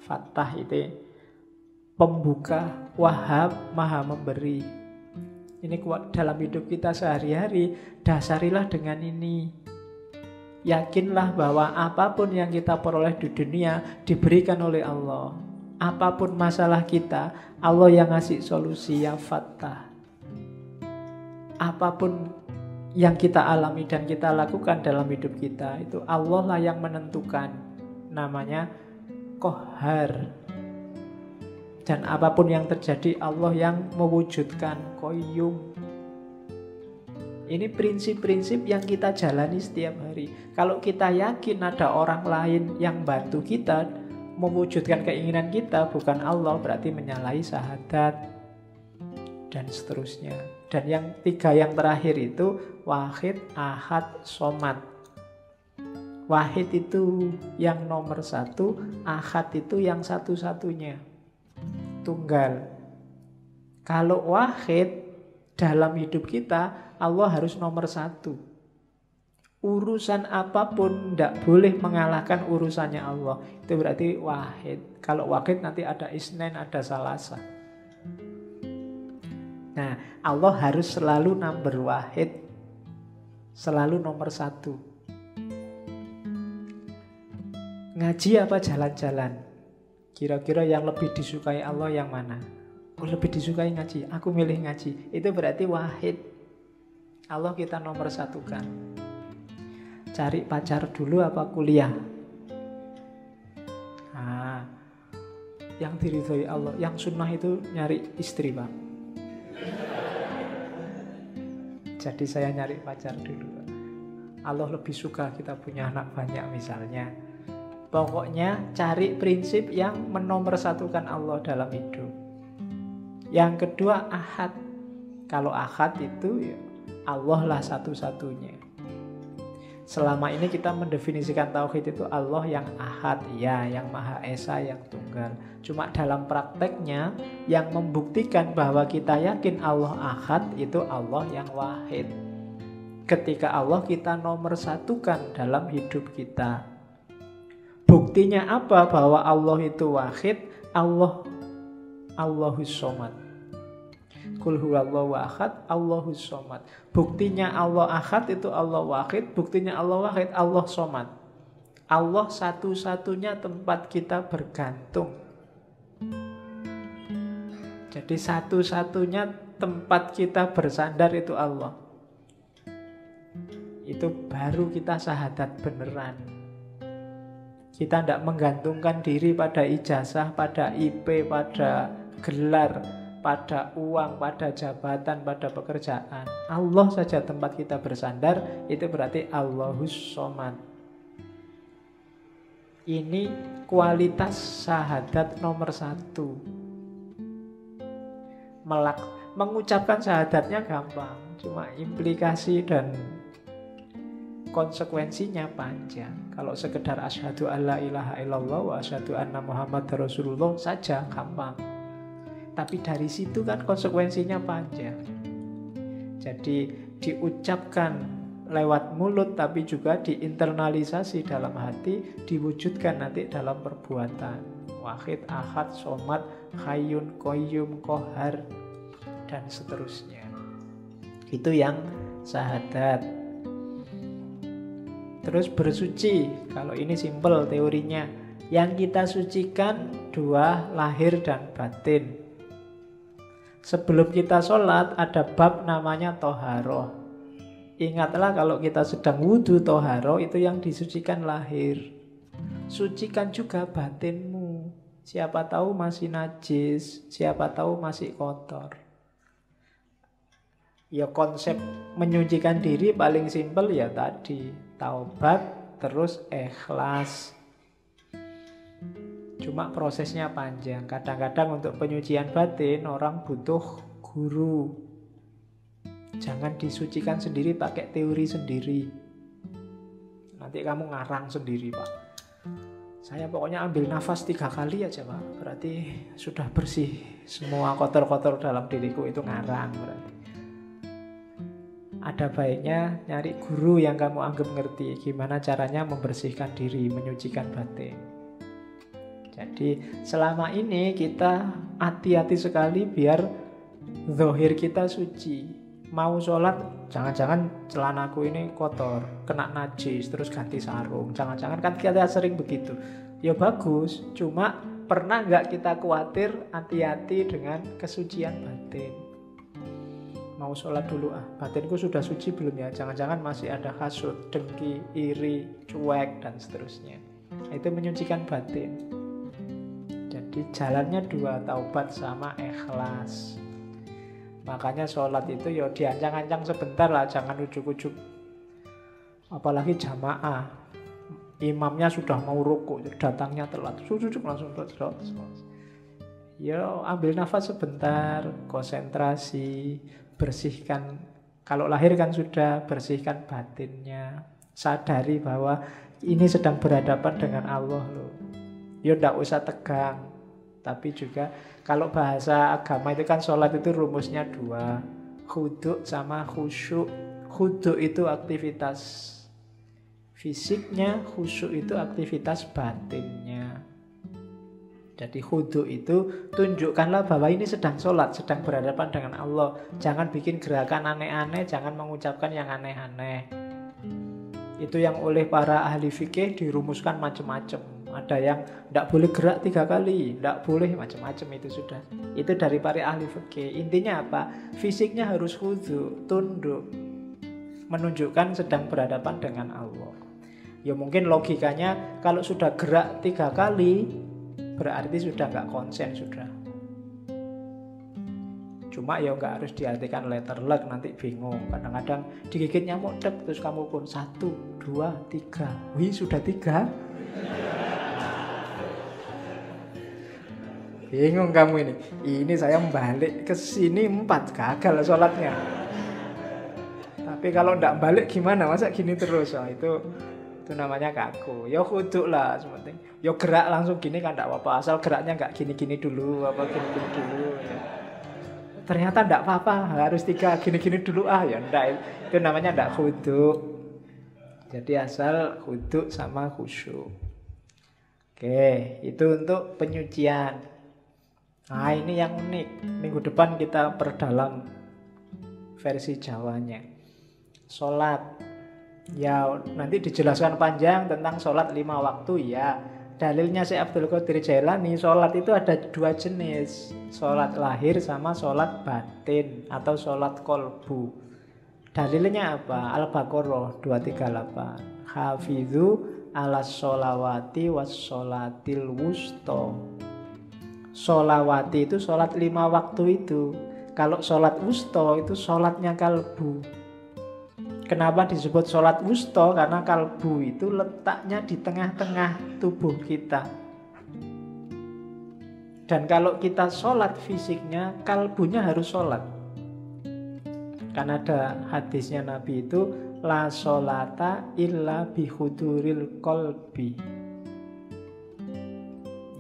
Fattah itu pembuka. Wahhab, maha memberi. Ini kuat dalam hidup kita sehari-hari. Dasarilah dengan ini. Yakinlah bahwa apapun yang kita peroleh di dunia diberikan oleh Allah. Apapun masalah kita, Allah yang ngasih solusi. Ya Fattah. Apapun yang kita alami dan kita lakukan dalam hidup kita, itu Allah lah yang menentukan. Namanya Qahar. Dan apapun yang terjadi, Allah yang mewujudkan. Qayyum. Ini prinsip-prinsip yang kita jalani setiap hari. Kalau kita yakin ada orang lain yang bantu kita mewujudkan keinginan kita, bukan Allah, berarti menyalahi syahadat dan seterusnya. Dan yang tiga yang terakhir itu wahid, ahad, somad. Wahid itu yang nomor satu, ahad itu yang satu-satunya, tunggal. Kalau wahid dalam hidup kita, Allah harus nomor satu. Urusan apapun tidak boleh mengalahkan urusannya Allah. Itu berarti wahid. Kalau wahid nanti ada isnen, ada salasa. Nah, Allah harus selalu number wahid, selalu nomor satu. Ngaji apa jalan-jalan? Kira-kira yang lebih disukai Allah yang mana? Oh, lebih disukai ngaji. Aku milih ngaji. Itu berarti wahid. Allah kita nomor satukan. Cari pacar dulu apa kuliah? Nah, yang diridhoi Allah. Yang sunnah itu nyari istri, Pak. Jadi saya nyari pacar dulu. Allah lebih suka kita punya anak banyak misalnya. Pokoknya cari prinsip yang menomorsatukan Allah dalam hidup. Yang kedua ahad. Kalau ahad itu ya Allah lah satu-satunya. Selama ini kita mendefinisikan tauhid itu Allah yang ahad, ya, yang maha esa, yang tunggal. Cuma dalam prakteknya yang membuktikan bahwa kita yakin Allah ahad itu Allah yang wahid. Ketika Allah kita nomorsatukan dalam hidup kita. Buktinya apa bahwa Allah itu wahid? Allahus somad. Qul huwallahu ahad, Allahus somad. Buktinya Allah ahad itu Allah wahid. Buktinya Allah wahid, Allah somad. Allah satu-satunya tempat kita bergantung. Jadi satu-satunya tempat kita bersandar itu Allah. Itu baru kita syahadat beneran. Kita tidak menggantungkan diri pada ijazah, pada IP, pada gelar, pada uang, pada jabatan, pada pekerjaan. Allah saja tempat kita bersandar, itu berarti Allahus somad. Ini kualitas syahadat nomor satu. Mengucapkan syahadatnya gampang, cuma implikasi dan konsekuensinya panjang. Kalau sekedar asyhadu alla ilaha illallah wa asyhadu anna Muhammad Rasulullah saja gampang. Tapi dari situ kan konsekuensinya panjang. Jadi diucapkan lewat mulut tapi juga diinternalisasi dalam hati, diwujudkan nanti dalam perbuatan. Wahid, ahad, somad, hayyun, qayyum, qahar, dan seterusnya. Itu yang syahadat. Terus bersuci, kalau ini simpel teorinya. Yang kita sucikan dua, lahir dan batin. Sebelum kita sholat ada bab namanya toharoh. Ingatlah kalau kita sedang wudhu toharoh itu yang disucikan lahir. Sucikan juga batinmu. Siapa tahu masih najis, siapa tahu masih kotor. Ya konsep menyucikan diri paling simpel ya tadi, taubat terus ikhlas. Cuma prosesnya panjang. Kadang-kadang untuk penyucian batin orang butuh guru. Jangan disucikan sendiri pakai teori sendiri. Nanti kamu ngarang sendiri, Pak. Saya pokoknya ambil nafas 3 kali aja, Pak. Berarti sudah bersih semua kotor-kotor dalam diriku, itu ngarang berarti. Ada baiknya nyari guru yang kamu anggap ngerti gimana caranya membersihkan diri, menyucikan batin. Jadi selama ini kita hati-hati sekali biar zahir kita suci. Mau sholat, jangan-jangan celanaku ini kotor, kena najis, terus ganti sarung. Jangan-jangan kan kita sering begitu. Ya bagus, cuma pernah nggak kita khawatir hati-hati dengan kesucian batin? Mau sholat dulu, batinku sudah suci belum ya? Jangan-jangan masih ada hasud, dengki, iri, cuek, dan seterusnya. Itu menyucikan batin. Jadi jalannya dua, taubat sama ikhlas. Makanya sholat itu ya diancang-ancang sebentar lah, jangan ujuk-ujuk. Apalagi jamaah, imamnya sudah mau rukuk, datangnya telat, ujuk-ujuk langsung telat. Ya ambil nafas sebentar, konsentrasi, bersihkan Kalau lahir kan sudah, bersihkan batinnya. Sadari bahwa ini sedang berhadapan dengan Allah loh. Ya ndak usah tegang. Tapi juga kalau bahasa agama itu kan sholat itu rumusnya dua. Khudu' sama khusyuk. Khudu' itu aktivitas fisiknya, khusyuk itu aktivitas batinnya. Jadi khudu' itu tunjukkanlah bahwa ini sedang sholat, sedang berhadapan dengan Allah. Jangan bikin gerakan aneh-aneh, jangan mengucapkan yang aneh-aneh. Itu yang oleh para ahli fikih dirumuskan macam-macam. Ada yang tidak boleh gerak 3 kali, tidak boleh macam-macam, itu sudah. Itu dari para ahli fikih. Intinya apa? Fisiknya harus khudu', tunduk, menunjukkan sedang berhadapan dengan Allah. Ya mungkin logikanya kalau sudah gerak 3 kali berarti sudah nggak konsen sudah. Cuma ya nggak harus diartikan letter luck, nanti bingung. Kadang-kadang digigit nyamuk dek, terus kamu pun 1, 2, 3. Wih sudah 3. Bingung kamu ini. Ini saya balik ke sini 4, gagal sholatnya. Tapi kalau nggak balik gimana? Masa gini terus? Oh, itu namanya kaku. Ya khudu' lah sementing. Ya gerak langsung gini kan tidak apa-apa. Asal geraknya nggak gini-gini dulu, apa gini-gini dulu. Ya. Ternyata tidak apa-apa. Harus 3 gini-gini dulu ya enggak. Itu namanya tidak khudu'. Jadi asal khudu' sama khusyuk. Oke, itu untuk penyucian. Nah ini yang unik. Minggu depan kita perdalam versi Jawanya. Sholat. Ya nanti dijelaskan panjang tentang sholat 5 waktu ya. Dalilnya Syekh Abdul Qadir Jailani, sholat itu ada 2 jenis. Sholat lahir sama sholat batin atau sholat kolbu. Dalilnya apa? Al-Baqarah 238. Hafidhu ala sholawati was sholatil wusto. Sholawati itu sholat 5 waktu itu. Kalau sholat wusto itu sholatnya kalbu. Kenapa disebut sholat wusto? Karena kalbu itu letaknya di tengah-tengah tubuh kita. Dan kalau kita sholat fisiknya, kalbunya harus sholat. Karena ada hadisnya Nabi itu, la sholata illa bihuduril kolbi.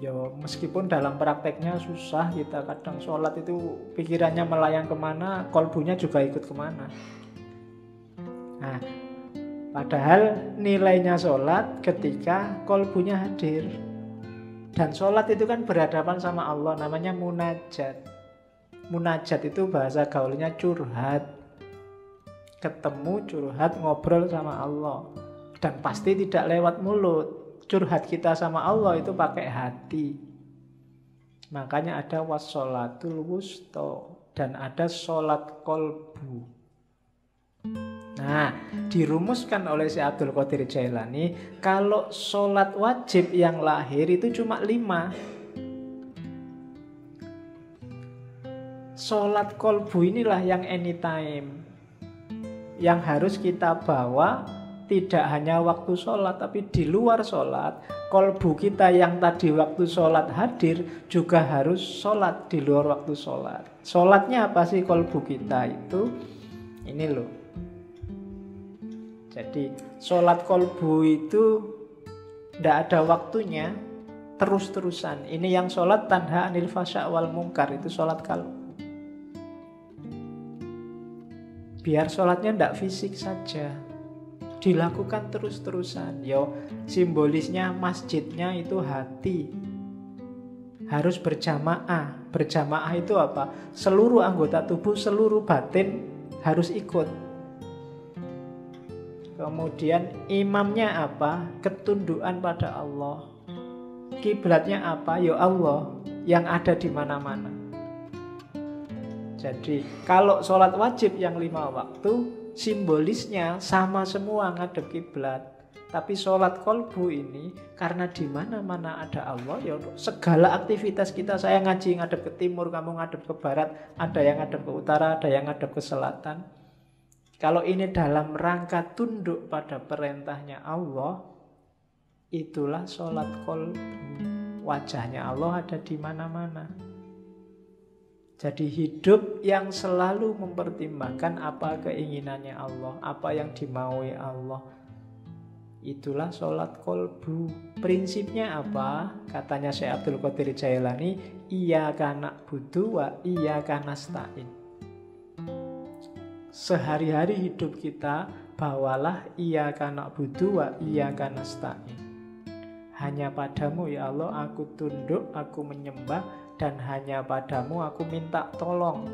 Ya meskipun dalam prakteknya susah, kita kadang sholat itu pikirannya melayang kemana, kolbunya juga ikut kemana. Nah, padahal nilainya sholat ketika kolbunya hadir. Dan sholat itu kan berhadapan sama Allah, namanya munajat. Munajat itu bahasa gaulnya curhat. Ketemu, curhat, ngobrol sama Allah. Dan pasti tidak lewat mulut. Curhat kita sama Allah itu pakai hati. Makanya ada wassolatul wusto. Dan ada sholat kolbu. Nah, dirumuskan oleh Syekh Abdul Qadir Jailani, kalau sholat wajib yang lahir itu cuma 5. Sholat kolbu inilah yang anytime, yang harus kita bawa tidak hanya waktu sholat, tapi di luar sholat. Kolbu kita yang tadi waktu sholat hadir juga harus sholat di luar waktu sholat. Sholatnya apa sih kolbu kita itu? Ini loh. Jadi sholat kolbu itu tidak ada waktunya, terus-terusan. Ini yang sholat tanha anil fasya' wal mungkar, itu sholat kalbu. Biar sholatnya tidak fisik saja, dilakukan terus-terusan. Yo, simbolisnya masjidnya itu hati. Harus berjamaah. Berjamaah itu apa? Seluruh anggota tubuh, seluruh batin harus ikut. Kemudian imamnya apa? Ketundukan pada Allah. Kiblatnya apa? Ya Allah yang ada di mana-mana. Jadi kalau sholat wajib yang 5 waktu, simbolisnya sama semua ngadep kiblat. Tapi sholat kolbu ini karena di mana-mana ada Allah, ya segala aktivitas kita, saya ngaji ngadep ke timur, kamu ngadep ke barat, ada yang ngadep ke utara, ada yang ngadep ke selatan. Kalau ini dalam rangka tunduk pada perintahnya Allah, itulah sholat kolbu. Wajahnya Allah ada di mana-mana. Jadi hidup yang selalu mempertimbangkan apa keinginannya Allah, apa yang dimaui Allah. Itulah sholat kolbu. Prinsipnya apa? Katanya Syekh Abdul Qadir Jailani, iyyaka na'budu wa iyyaka nasta'in. Sehari-hari hidup kita bawalah iyyaka na'budu wa iyyaka nasta'in. Hanya padamu ya Allah aku tunduk, aku menyembah, dan hanya padamu aku minta tolong.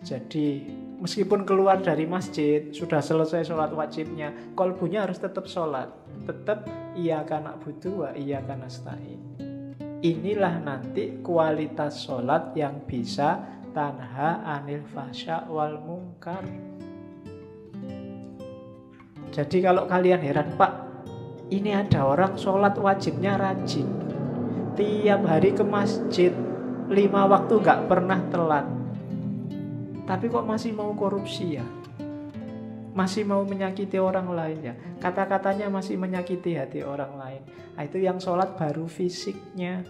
Jadi meskipun keluar dari masjid, sudah selesai sholat wajibnya, kolbunya harus tetap sholat. Tetap iyyaka na'budu wa iyyaka nasta'in. Inilah nanti kualitas sholat yang bisa tanha anil fahsya wal munkar. Jadi kalau kalian heran, Pak, ini ada orang sholat wajibnya rajin, tiap hari ke masjid, 5 waktu gak pernah telat, tapi kok masih mau korupsi ya? Masih mau menyakiti orang lain ya? Kata-katanya masih menyakiti hati orang lain. Nah, itu yang sholat baru fisiknya,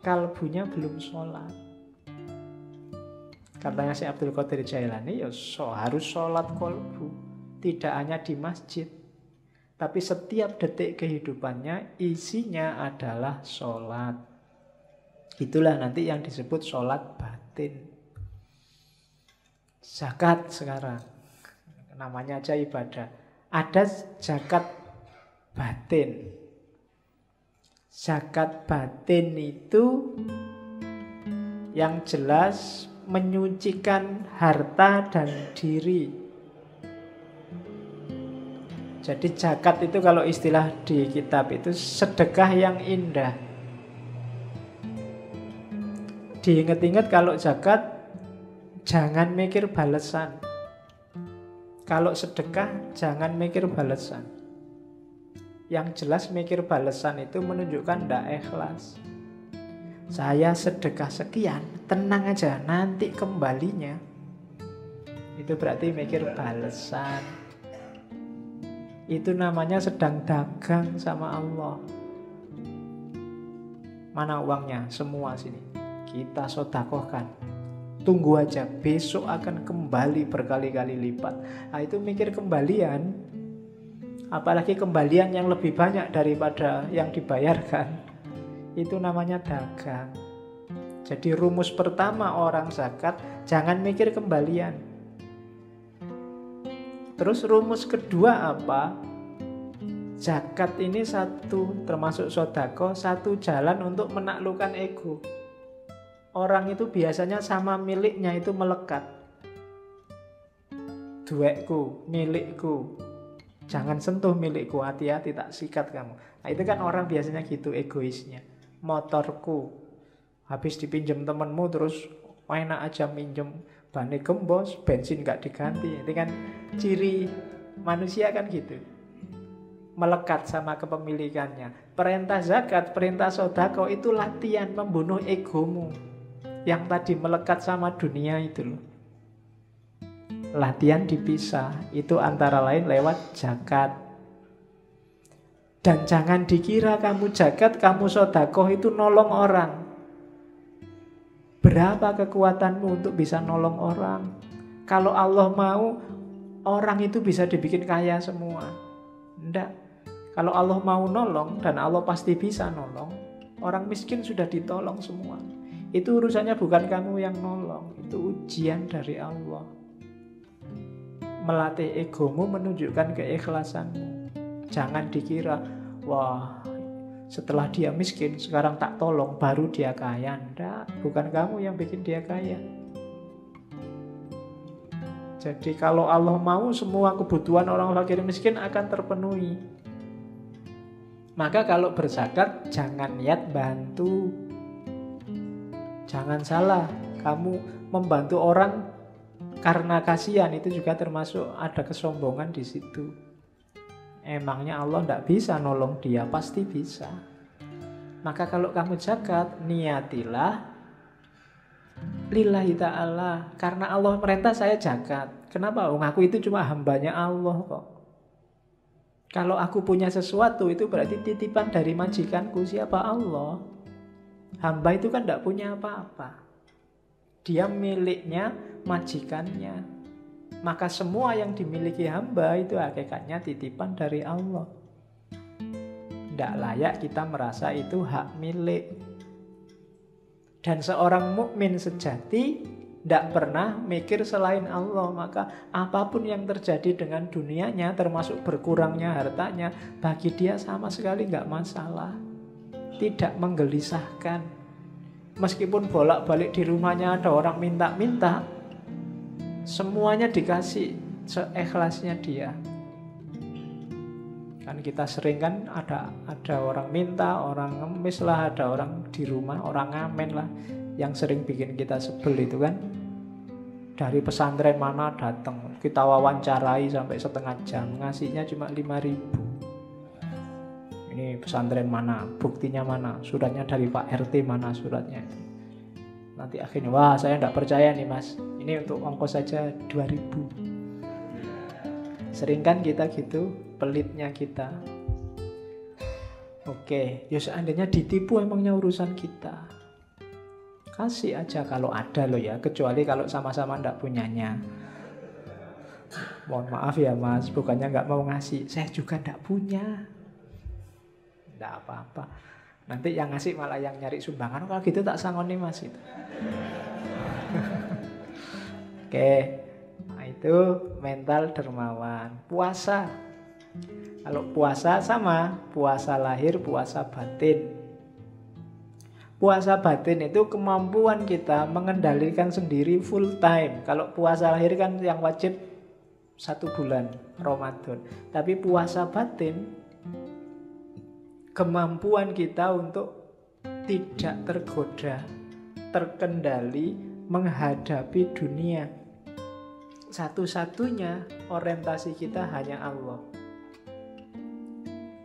kalbunya belum sholat. Katanya si Abdul Qadir Jailani, ya harus sholat kolbu. Tidak hanya di masjid, tapi setiap detik kehidupannya isinya adalah sholat. Itulah nanti yang disebut sholat batin. Zakat sekarang, namanya aja ibadah. Ada zakat batin. Zakat batin itu yang jelas menyucikan harta dan diri. Jadi zakat itu kalau istilah di kitab itu sedekah yang indah. Diingat-ingat kalau zakat jangan mikir balasan. Kalau sedekah jangan mikir balasan. Yang jelas mikir balasan itu menunjukkan tidak ikhlas. Saya sedekah sekian, tenang aja, nanti kembalinya. Itu berarti mikir balasan. Itu namanya sedang dagang sama Allah. Mana uangnya? Semua sini. Kita sedekahkan. Tunggu aja, besok akan kembali berkali-kali lipat. Nah, itu mikir kembalian. Apalagi kembalian yang lebih banyak daripada yang dibayarkan. Itu namanya dagang. Jadi rumus pertama orang zakat, jangan mikir kembalian. Terus rumus kedua apa? Zakat ini satu, termasuk sedekah, satu jalan untuk menaklukkan ego. Orang itu biasanya sama miliknya itu melekat. Duitku, milikku. Jangan sentuh milikku, hati-hati tak sikat kamu. Nah, itu kan orang biasanya gitu egoisnya. Motorku, habis dipinjam temenmu terus enak aja minjem, bannya gembos, bensin gak diganti. Itu kan ciri manusia kan gitu, melekat sama kepemilikannya. Perintah zakat, perintah sedekah itu latihan membunuh egomu yang tadi melekat sama dunia itu loh. Latihan dipisah, itu antara lain lewat zakat. Dan jangan dikira kamu zakat, kamu sedekah itu nolong orang. Berapa kekuatanmu untuk bisa nolong orang? Kalau Allah mau, orang itu bisa dibikin kaya semua. Enggak. Kalau Allah mau nolong, dan Allah pasti bisa nolong, orang miskin sudah ditolong semua. Itu urusannya bukan kamu yang nolong, itu ujian dari Allah. Melatih egomu menunjukkan keikhlasanmu. Jangan dikira, wah, setelah dia miskin, sekarang tak tolong, baru dia kaya. Enggak, bukan kamu yang bikin dia kaya. Jadi kalau Allah mau, semua kebutuhan orang fakir miskin akan terpenuhi. Maka kalau berzakat, jangan niat bantu. Jangan salah, kamu membantu orang karena kasihan, itu juga termasuk ada kesombongan di situ. Emangnya Allah tidak bisa nolong dia? Pasti bisa. Maka kalau kamu zakat, niatilah lillahi ta'ala. Karena Allah perintah saya zakat. Kenapa? Aku itu cuma hambanya Allah kok. Kalau aku punya sesuatu, itu berarti titipan dari majikanku. Siapa? Allah. Hamba itu kan tidak punya apa-apa. Dia miliknya majikannya. Maka semua yang dimiliki hamba itu hakikatnya titipan dari Allah. Tidak layak kita merasa itu hak milik. Dan seorang mukmin sejati tidak pernah mikir selain Allah. Maka apapun yang terjadi dengan dunianya, termasuk berkurangnya hartanya, bagi dia sama sekali nggak masalah. Tidak menggelisahkan. Meskipun bolak-balik di rumahnya ada orang minta-minta, semuanya dikasih seikhlasnya dia. Kan kita sering kan ada orang minta, orang ngemis lah, ada orang di rumah, orang ngamen lah, yang sering bikin kita sebel itu kan. Dari pesantren mana datang, kita wawancarai sampai setengah jam, ngasihnya cuma 5.000. Ini pesantren mana, buktinya mana, suratnya dari Pak RT mana suratnya. Nanti akhirnya, wah saya tidak percaya nih mas, ini untuk ongkos saja 2.000. Sering kan kita gitu, pelitnya kita. Oke, ya seandainya ditipu emangnya urusan kita. Kasih aja kalau ada loh ya, kecuali kalau sama-sama tidak punyanya. Mohon maaf ya mas, bukannya nggak mau ngasih, saya juga tidak punya. Tidak apa-apa. Nanti yang ngasih malah yang nyari sumbangan. Kalau gitu tak sangoni mas itu. Oke. Nah itu mental dermawan. Puasa. Kalau puasa sama, puasa lahir, puasa batin. Puasa batin itu kemampuan kita mengendalikan sendiri full time. Kalau puasa lahir kan yang wajib 1 bulan Ramadan. Tapi puasa batin, kemampuan kita untuk tidak tergoda, terkendali, menghadapi dunia. Satu-satunya orientasi kita hanya Allah.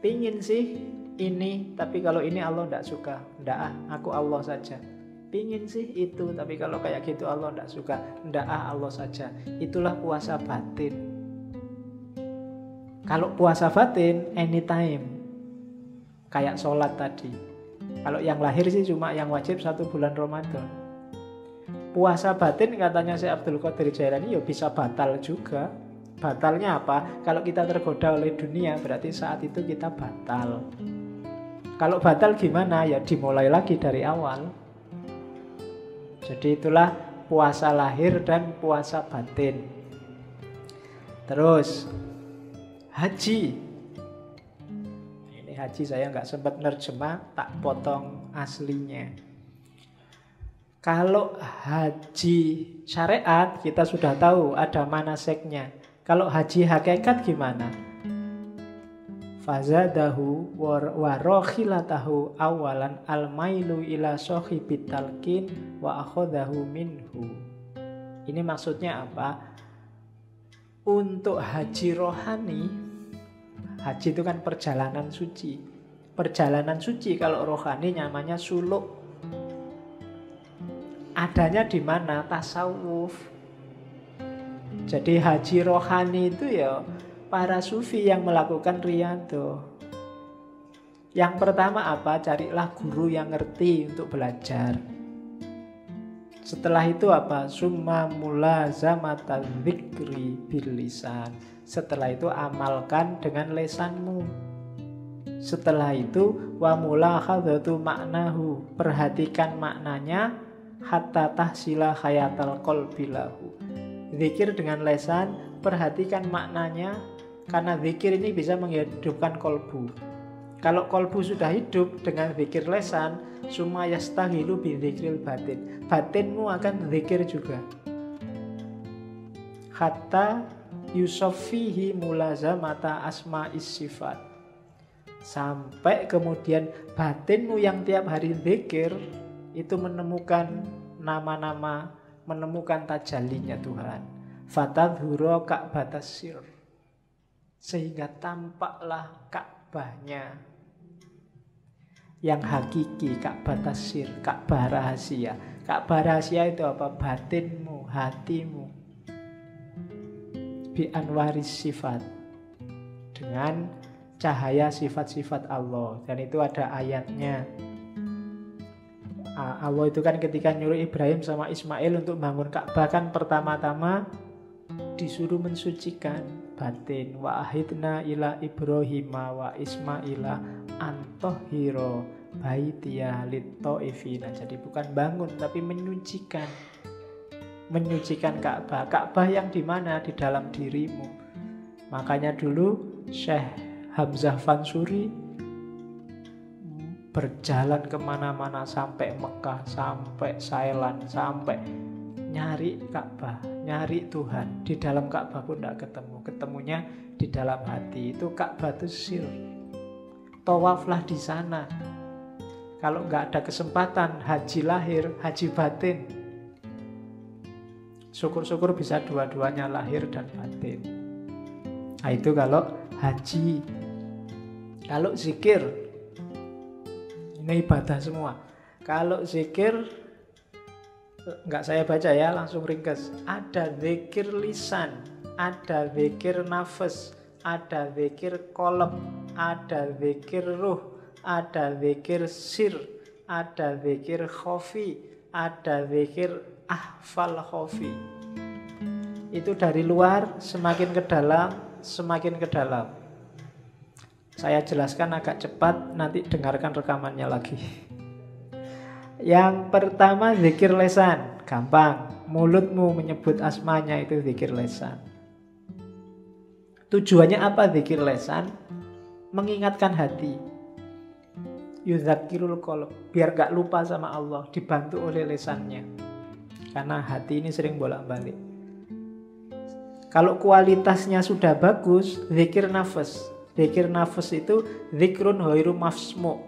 Pingin sih ini, tapi kalau ini Allah tidak suka. Tidak aku Allah saja. Pingin sih itu, tapi kalau kayak gitu Allah tidak suka. Tidak Allah saja. Itulah puasa batin. Kalau puasa batin, anytime. Kayak sholat tadi. Kalau yang lahir sih cuma yang wajib 1 bulan Ramadan. Puasa batin katanya Syekh Abdul Qadir Jailani ya bisa batal juga. Batalnya apa? Kalau kita tergoda oleh dunia berarti saat itu kita batal. Kalau batal gimana? Ya dimulai lagi dari awal. Jadi itulah puasa lahir dan puasa batin. Terus haji. Haji saya nggak sempat nerjemah, tak potong aslinya. Kalau haji syariat kita sudah tahu ada manasiknya. Kalau haji hakikat gimana? Fazadahu wa rokhilatahu awalan al-mailu ila sohibit talqin wa akhodahu minhu. Ini maksudnya apa? Untuk haji rohani, haji itu kan perjalanan suci. Perjalanan suci kalau rohani namanya suluk. Adanya di mana? Tasawuf. Jadi haji rohani itu ya para sufi yang melakukan riyadhah. Yang pertama apa? Carilah guru yang ngerti untuk belajar. Setelah itu apa? Summa mulazamata dzikri bil lisan. Setelah itu amalkan dengan lesanmu. Setelah itu wa mulahadzatu maknahu. Perhatikan maknanya hatta tahsila hayatal qalbi lahu. Zikir dengan lesan, perhatikan maknanya karena zikir ini bisa menghidupkan kolbu. Kalau kolbu sudah hidup dengan zikir lesan, summa yastahilu bi dzikril batin. Batinmu akan zikir juga. Hatta yusaffihi mulazamata asma'is sifat. Sampai kemudian batinmu yang tiap hari zikir itu menemukan nama-nama, menemukan tajallinya Tuhan. Fatadhura ka'batas sir. Sehingga tampaklah Ka'bahnya yang hakiki, Ka'bah tasir, Ka'bah rahasia. Ka'bah rahasia itu apa? Batinmu, hatimu. Bi anwaris sifat. Dengan cahaya sifat-sifat Allah. Dan itu ada ayatnya. Allah itu kan ketika nyuruh Ibrahim sama Ismail untuk bangun Ka'bah kan pertama-tama disuruh mensucikan batin. Wa ahidna ila Ibrahima wa Ismaila antahhiro baitiya lit-taifina. Jadi bukan bangun tapi menyucikan. Menyucikan Ka'bah. Ka'bah yang di mana? Di dalam dirimu. Makanya dulu Syekh Hamzah Fansuri berjalan kemana-mana sampai Mekah, sampai Thailand, sampai nyari Ka'bah, nyari Tuhan. Di dalam Ka'bah pun tidak ketemu. Ketemunya di dalam hati. Itu Ka'bah itu sir. Tawaflah di sana. Kalau nggak ada kesempatan haji lahir, haji batin. Syukur-syukur bisa dua-duanya, lahir dan batin. Nah itu kalau haji. Kalau zikir, ini ibadah semua. Kalau zikir, nggak saya baca ya, langsung ringkas. Ada zikir lisan, ada zikir nafas, ada zikir qalb, ada zikir ruh, ada zikir sir, ada zikir khafi, ada zikir ahfal khafi. Itu dari luar semakin ke dalam, semakin ke dalam. Saya jelaskan agak cepat, nanti dengarkan rekamannya lagi. Yang pertama zikir lesan, gampang. Mulutmu menyebut asmanya itu zikir lesan. Tujuannya apa zikir lesan? Mengingatkan hati. Yudzakirul qalb, biar gak lupa sama Allah, dibantu oleh lesannya. Karena hati ini sering bolak-balik. Kalau kualitasnya sudah bagus, zikir nafas. Zikir nafas itu zikrun ghairu mafsmu.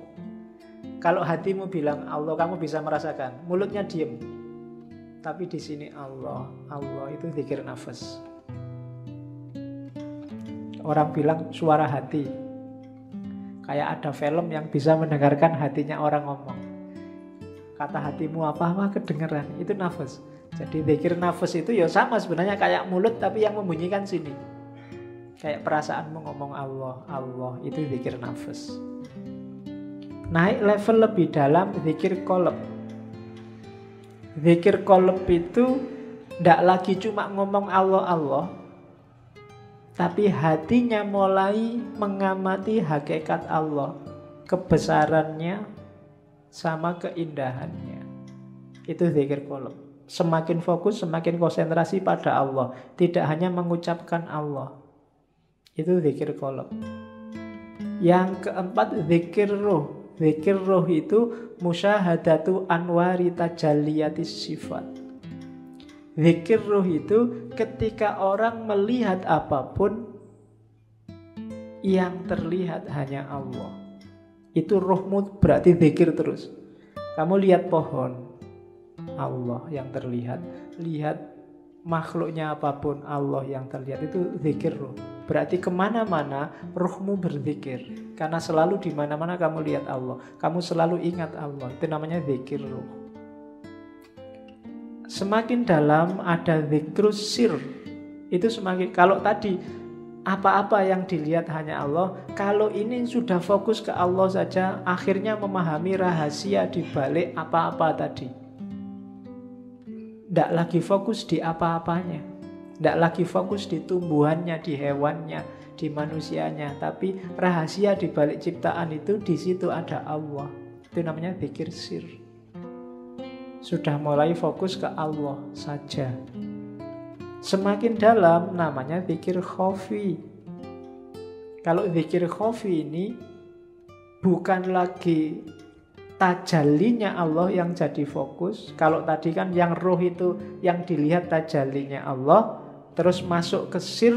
Kalau hatimu bilang Allah, kamu bisa merasakan. Mulutnya diem. Tapi di sini Allah, Allah itu zikir nafas. Orang bilang suara hati. Kayak ada film yang bisa mendengarkan hatinya orang ngomong. Kata hatimu apa? Wah kedengeran. Itu nafas. Jadi zikir nafas itu ya sama sebenarnya kayak mulut tapi yang membunyikan sini. Kayak perasaanmu ngomong Allah, Allah itu zikir nafas. Naik level lebih dalam zikir qalb. Zikir qalb itu tidak lagi cuma ngomong Allah, Allah, tapi hatinya mulai mengamati hakikat Allah, kebesarannya sama keindahannya. Itu zikir qalb. Semakin fokus, semakin konsentrasi pada Allah. Tidak hanya mengucapkan Allah. Itu zikir qalb. Yang keempat zikir ruh. Zikir ruh itu musyahadatu anwari tajalliyatis sifat. Zikir ruh itu ketika orang melihat apapun, yang terlihat hanya Allah. Itu ruhmu berarti zikir terus. Kamu lihat pohon, Allah yang terlihat. Lihat makhluknya apapun, Allah yang terlihat. Itu zikir ruh. Berarti kemana-mana ruhmu berzikir. Karena selalu di mana-mana kamu lihat Allah. Kamu selalu ingat Allah. Itu namanya zikir ruh. Semakin dalam ada zikrus sir. Itu semakin, kalau tadi apa-apa yang dilihat hanya Allah, kalau ini sudah fokus ke Allah saja, akhirnya memahami rahasia di balik apa-apa tadi. Tidak lagi fokus di apa-apanya. Tidak lagi fokus di tumbuhannya, di hewannya, di manusianya. Tapi rahasia di balik ciptaan itu, di situ ada Allah. Itu namanya zikir sir. Sudah mulai fokus ke Allah saja. Semakin dalam namanya zikir khafi. Kalau zikir khafi ini bukan lagi tajallinya Allah yang jadi fokus. Kalau tadi kan yang roh itu yang dilihat tajallinya Allah, terus masuk ke sir,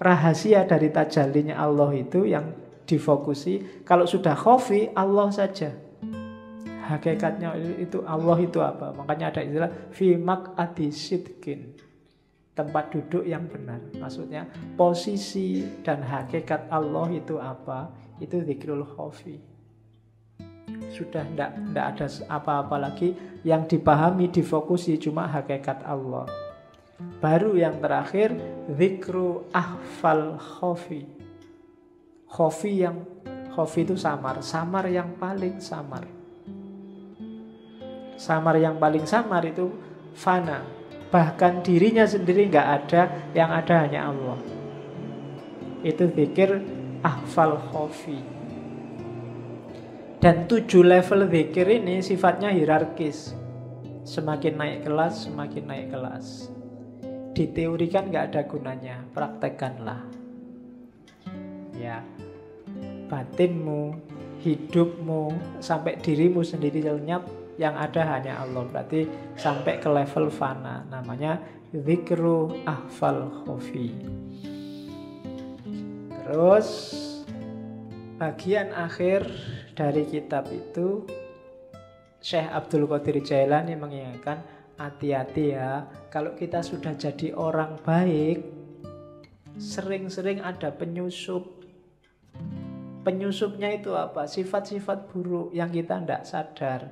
rahasia dari tajallinya Allah itu yang difokusi. Kalau sudah khafi, Allah saja. Hakikatnya itu Allah itu apa? Makanya ada istilah fi maq'adi sidqin. Tempat duduk yang benar. Maksudnya posisi dan hakikat Allah itu apa? Itu zikrul khafi. Sudah tidak ada apa-apa lagi yang dipahami, difokusi, cuma hakikat Allah. Baru yang terakhir zikru ahfal khafi. Khafi itu samar, samar yang paling samar. samar yang paling samar itu fana. Bahkan dirinya sendiri nggak ada, yang ada hanya Allah. Itu zikir ahfal khofi. Dan 7 level zikir ini sifatnya hierarkis. Semakin naik kelas, semakin naik kelas. Diteorikan nggak ada gunanya, praktekkanlah. Ya, batinmu, hidupmu, sampai dirimu sendiri lenyap, yang ada hanya Allah. Berarti sampai ke level fana. Namanya zikru ahfal khofi. Terus bagian akhir dari kitab itu Syekh Abdul Qadir Jailani mengingatkan, hati-hati ya, kalau kita sudah jadi orang baik, sering-sering ada penyusup. Penyusupnya itu apa? Sifat-sifat buruk yang kita tidak sadar.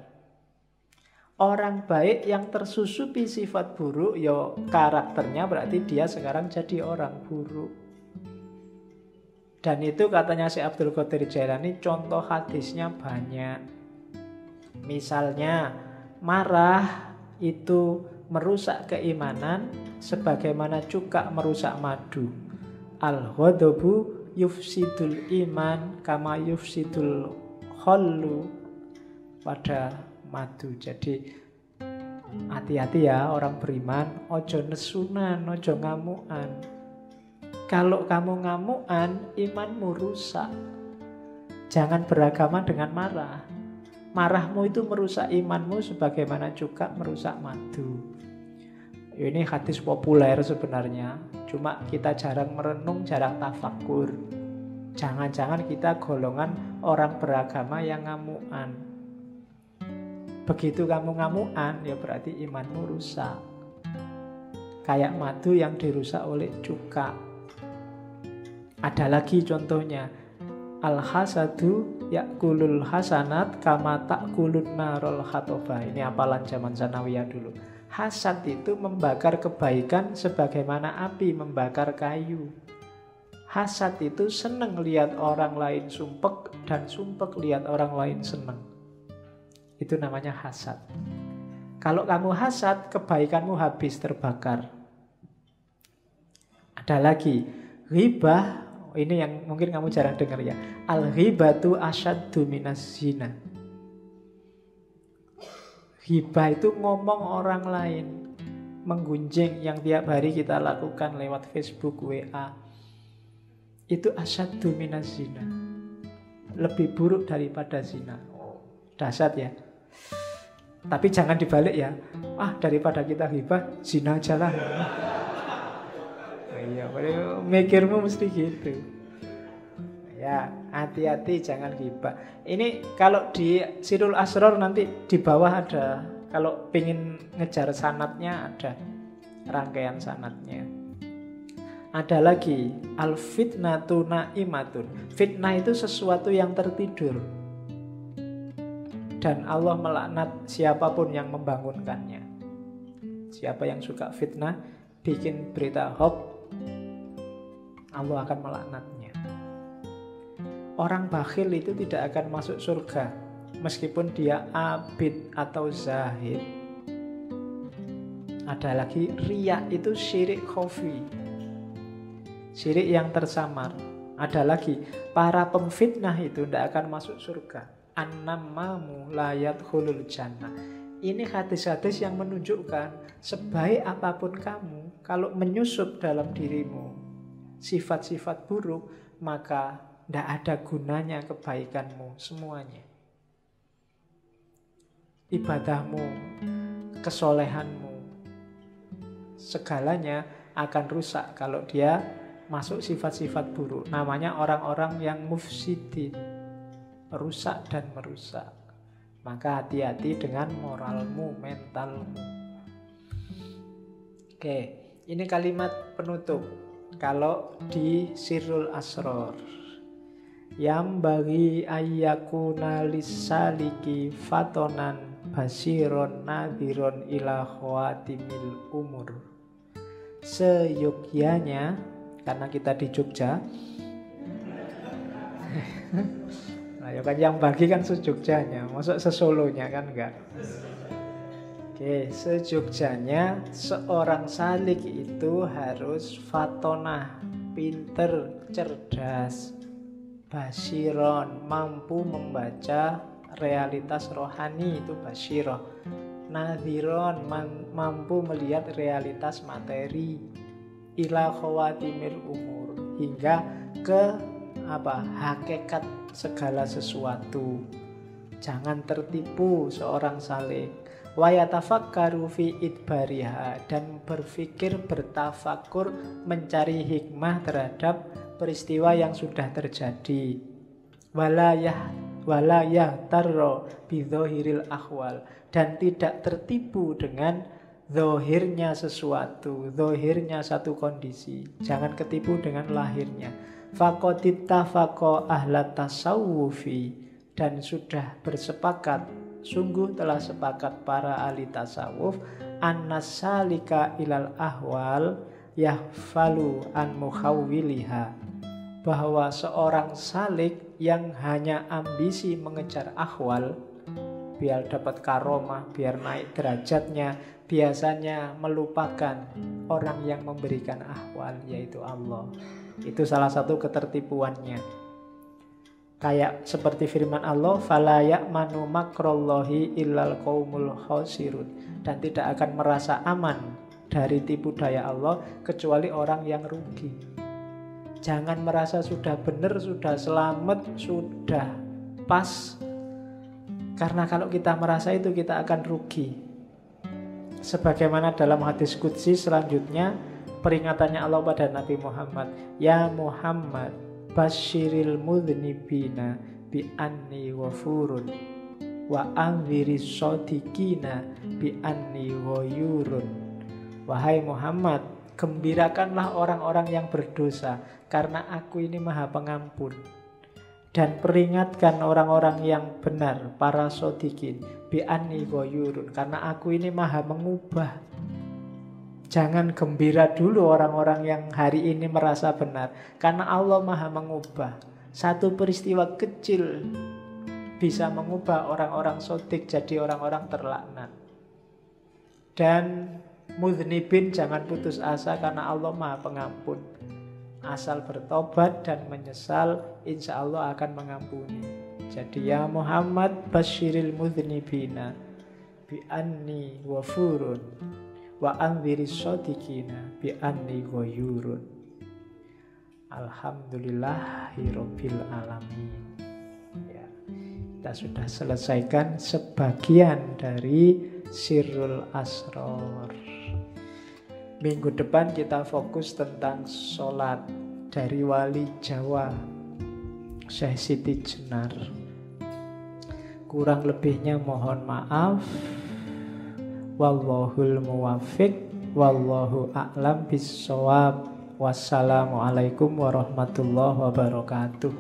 Orang baik yang tersusupi sifat buruk, ya karakternya berarti dia sekarang jadi orang buruk. Dan itu katanya Syekh Abdul Qadir Jailani, contoh hadisnya banyak. Misalnya, marah itu merusak keimanan sebagaimana cuka merusak madu. Al-ghadabu yufsidul iman kama yufsidul khallu pada madu. Jadi hati-hati ya orang beriman, ojo nesunan, ojo ngamuan. Kalau kamu ngamuan, imanmu rusak. Jangan beragama dengan marah. Marahmu itu merusak imanmu sebagaimana cuka merusak madu. Ini hadis populer sebenarnya. Cuma kita jarang merenung, jarang tafakur. Jangan-jangan kita golongan orang beragama yang ngamuan. Begitu kamu ngamuan, ya berarti imanmu rusak. Kayak madu yang dirusak oleh cuka. Ada lagi contohnya, al-hasadu yakulul hasanat kama takulun narol khatobah. Ini apalan zaman sanawiyah dulu. Hasad itu membakar kebaikan sebagaimana api membakar kayu. Hasad itu seneng lihat orang lain sumpek, dan sumpek lihat orang lain seneng. Itu namanya hasad. Kalau kamu hasad, kebaikanmu habis terbakar. Ada lagi, ghibah. Ini yang mungkin kamu jarang dengar ya. Al-ghibatu asyaddu minas zina. Ghibah itu ngomong orang lain, menggunjing yang tiap hari kita lakukan lewat Facebook, WA. Itu asyaddu minas zina. Lebih buruk daripada zina. Dahsyat ya. Tapi jangan dibalik ya. Daripada kita ghibah, zina aja lah. Iya, mikirmu mesti gitu. Ya, hati-hati jangan ghibah. Ini kalau di Sirul Asror nanti di bawah ada. Kalau pengen ngejar sanatnya ada rangkaian sanatnya. Ada lagi, al-fitnatu na'imatun. Fitnah itu sesuatu yang tertidur. Dan Allah melaknat siapapun yang membangunkannya. Siapa yang suka fitnah, bikin berita hoax, Allah akan melaknatnya. Orang bakhil itu tidak akan masuk surga meskipun dia abid atau zahid. Ada lagi, riya itu syirik khafi, syirik yang tersamar. Ada lagi, para pemfitnah itu tidak akan masuk surga. An-nammamu la yadkhulul jannah. Ini hadis-hadis yang menunjukkan sebaik apapun kamu, kalau menyusup dalam dirimu sifat-sifat buruk, maka tidak ada gunanya kebaikanmu semuanya. Ibadahmu, kesolehanmu, segalanya akan rusak kalau dia masuk sifat-sifat buruk. Namanya orang-orang yang mufsidin, rusak dan merusak. Maka hati-hati dengan moralmu, mentalmu. Oke, ini kalimat penutup. Kalau di Sirrul Asror, yang bagi ayyakuna lisaliki fatonan basiron nadhiron ila khawatimil umur. Seyogyanya, karena kita di Jogja, nah, ya kan yang bagi kan se-Jogjanya, masuk se-Solonya kan enggak. Oke, sejogjanya seorang salik itu harus fatonah, pinter, cerdas, basiron, mampu membaca realitas rohani, itu basiroh. Nadhiron, mampu melihat realitas materi. Ila khawatimil umur, hingga ke hakikat segala sesuatu. Jangan tertipu seorang salik. Wa yatafakkaru fi idbariha, dan berpikir, bertafakur, mencari hikmah terhadap peristiwa yang sudah terjadi. Walayah tarro bidzohiril ahwal, dan tidak tertipu dengan zohirnya sesuatu, zohirnya satu kondisi. Jangan ketipu dengan lahirnya. Faqodittafaqo ahlat tasawufi, dan sudah bersepakat, sungguh telah sepakat para ahli tasawuf, annasalika ilal ahwal yahfalu an mukhawwiliha, bahwa seorang salik yang hanya ambisi mengejar ahwal, biar dapat karomah, biar naik derajatnya, biasanya melupakan orang yang memberikan ahwal, yaitu Allah. Itu salah satu ketertipuannya. Kayak seperti firman Allah, fala ya'manu makrallahi illal qaumul khasirun, dan tidak akan merasa aman dari tipu daya Allah kecuali orang yang rugi. Jangan merasa sudah benar, sudah selamat, sudah pas, karena kalau kita merasa itu kita akan rugi. Sebagaimana dalam hadis qudsi selanjutnya, peringatannya Allah pada Nabi Muhammad, ya Muhammad, basyiril mudhnibina bi anni wafurun wa anziris shadiqina bi anni ghayurun. Wahai Muhammad, gembirakanlah orang-orang yang berdosa, karena aku ini maha pengampun. Dan peringatkan orang-orang yang benar, para shadiqin, bi anni ghayurun, karena aku ini maha mengubah. Jangan gembira dulu orang-orang yang hari ini merasa benar, karena Allah maha mengubah. Satu peristiwa kecil bisa mengubah orang-orang sodik jadi orang-orang terlaknat. Dan mudhnibin, jangan putus asa, karena Allah maha pengampun. Asal bertobat dan menyesal, insya Allah akan mengampuni. Jadi ya Muhammad, basyiril mudhnibina bi anni wafurun wa anziris shadiqina bi anni ghayurun. Alhamdulillahirabbil alamin. Ya, kita sudah selesaikan sebagian dari Sirrul Asrar. Minggu depan kita fokus tentang sholat dari wali Jawa, Syekh Siti Jenar. Kurang lebihnya mohon maaf. Wallahul muwaffiq, wallahu a'lam bissawab. Wassalamualaikum warahmatullahi wabarakatuh.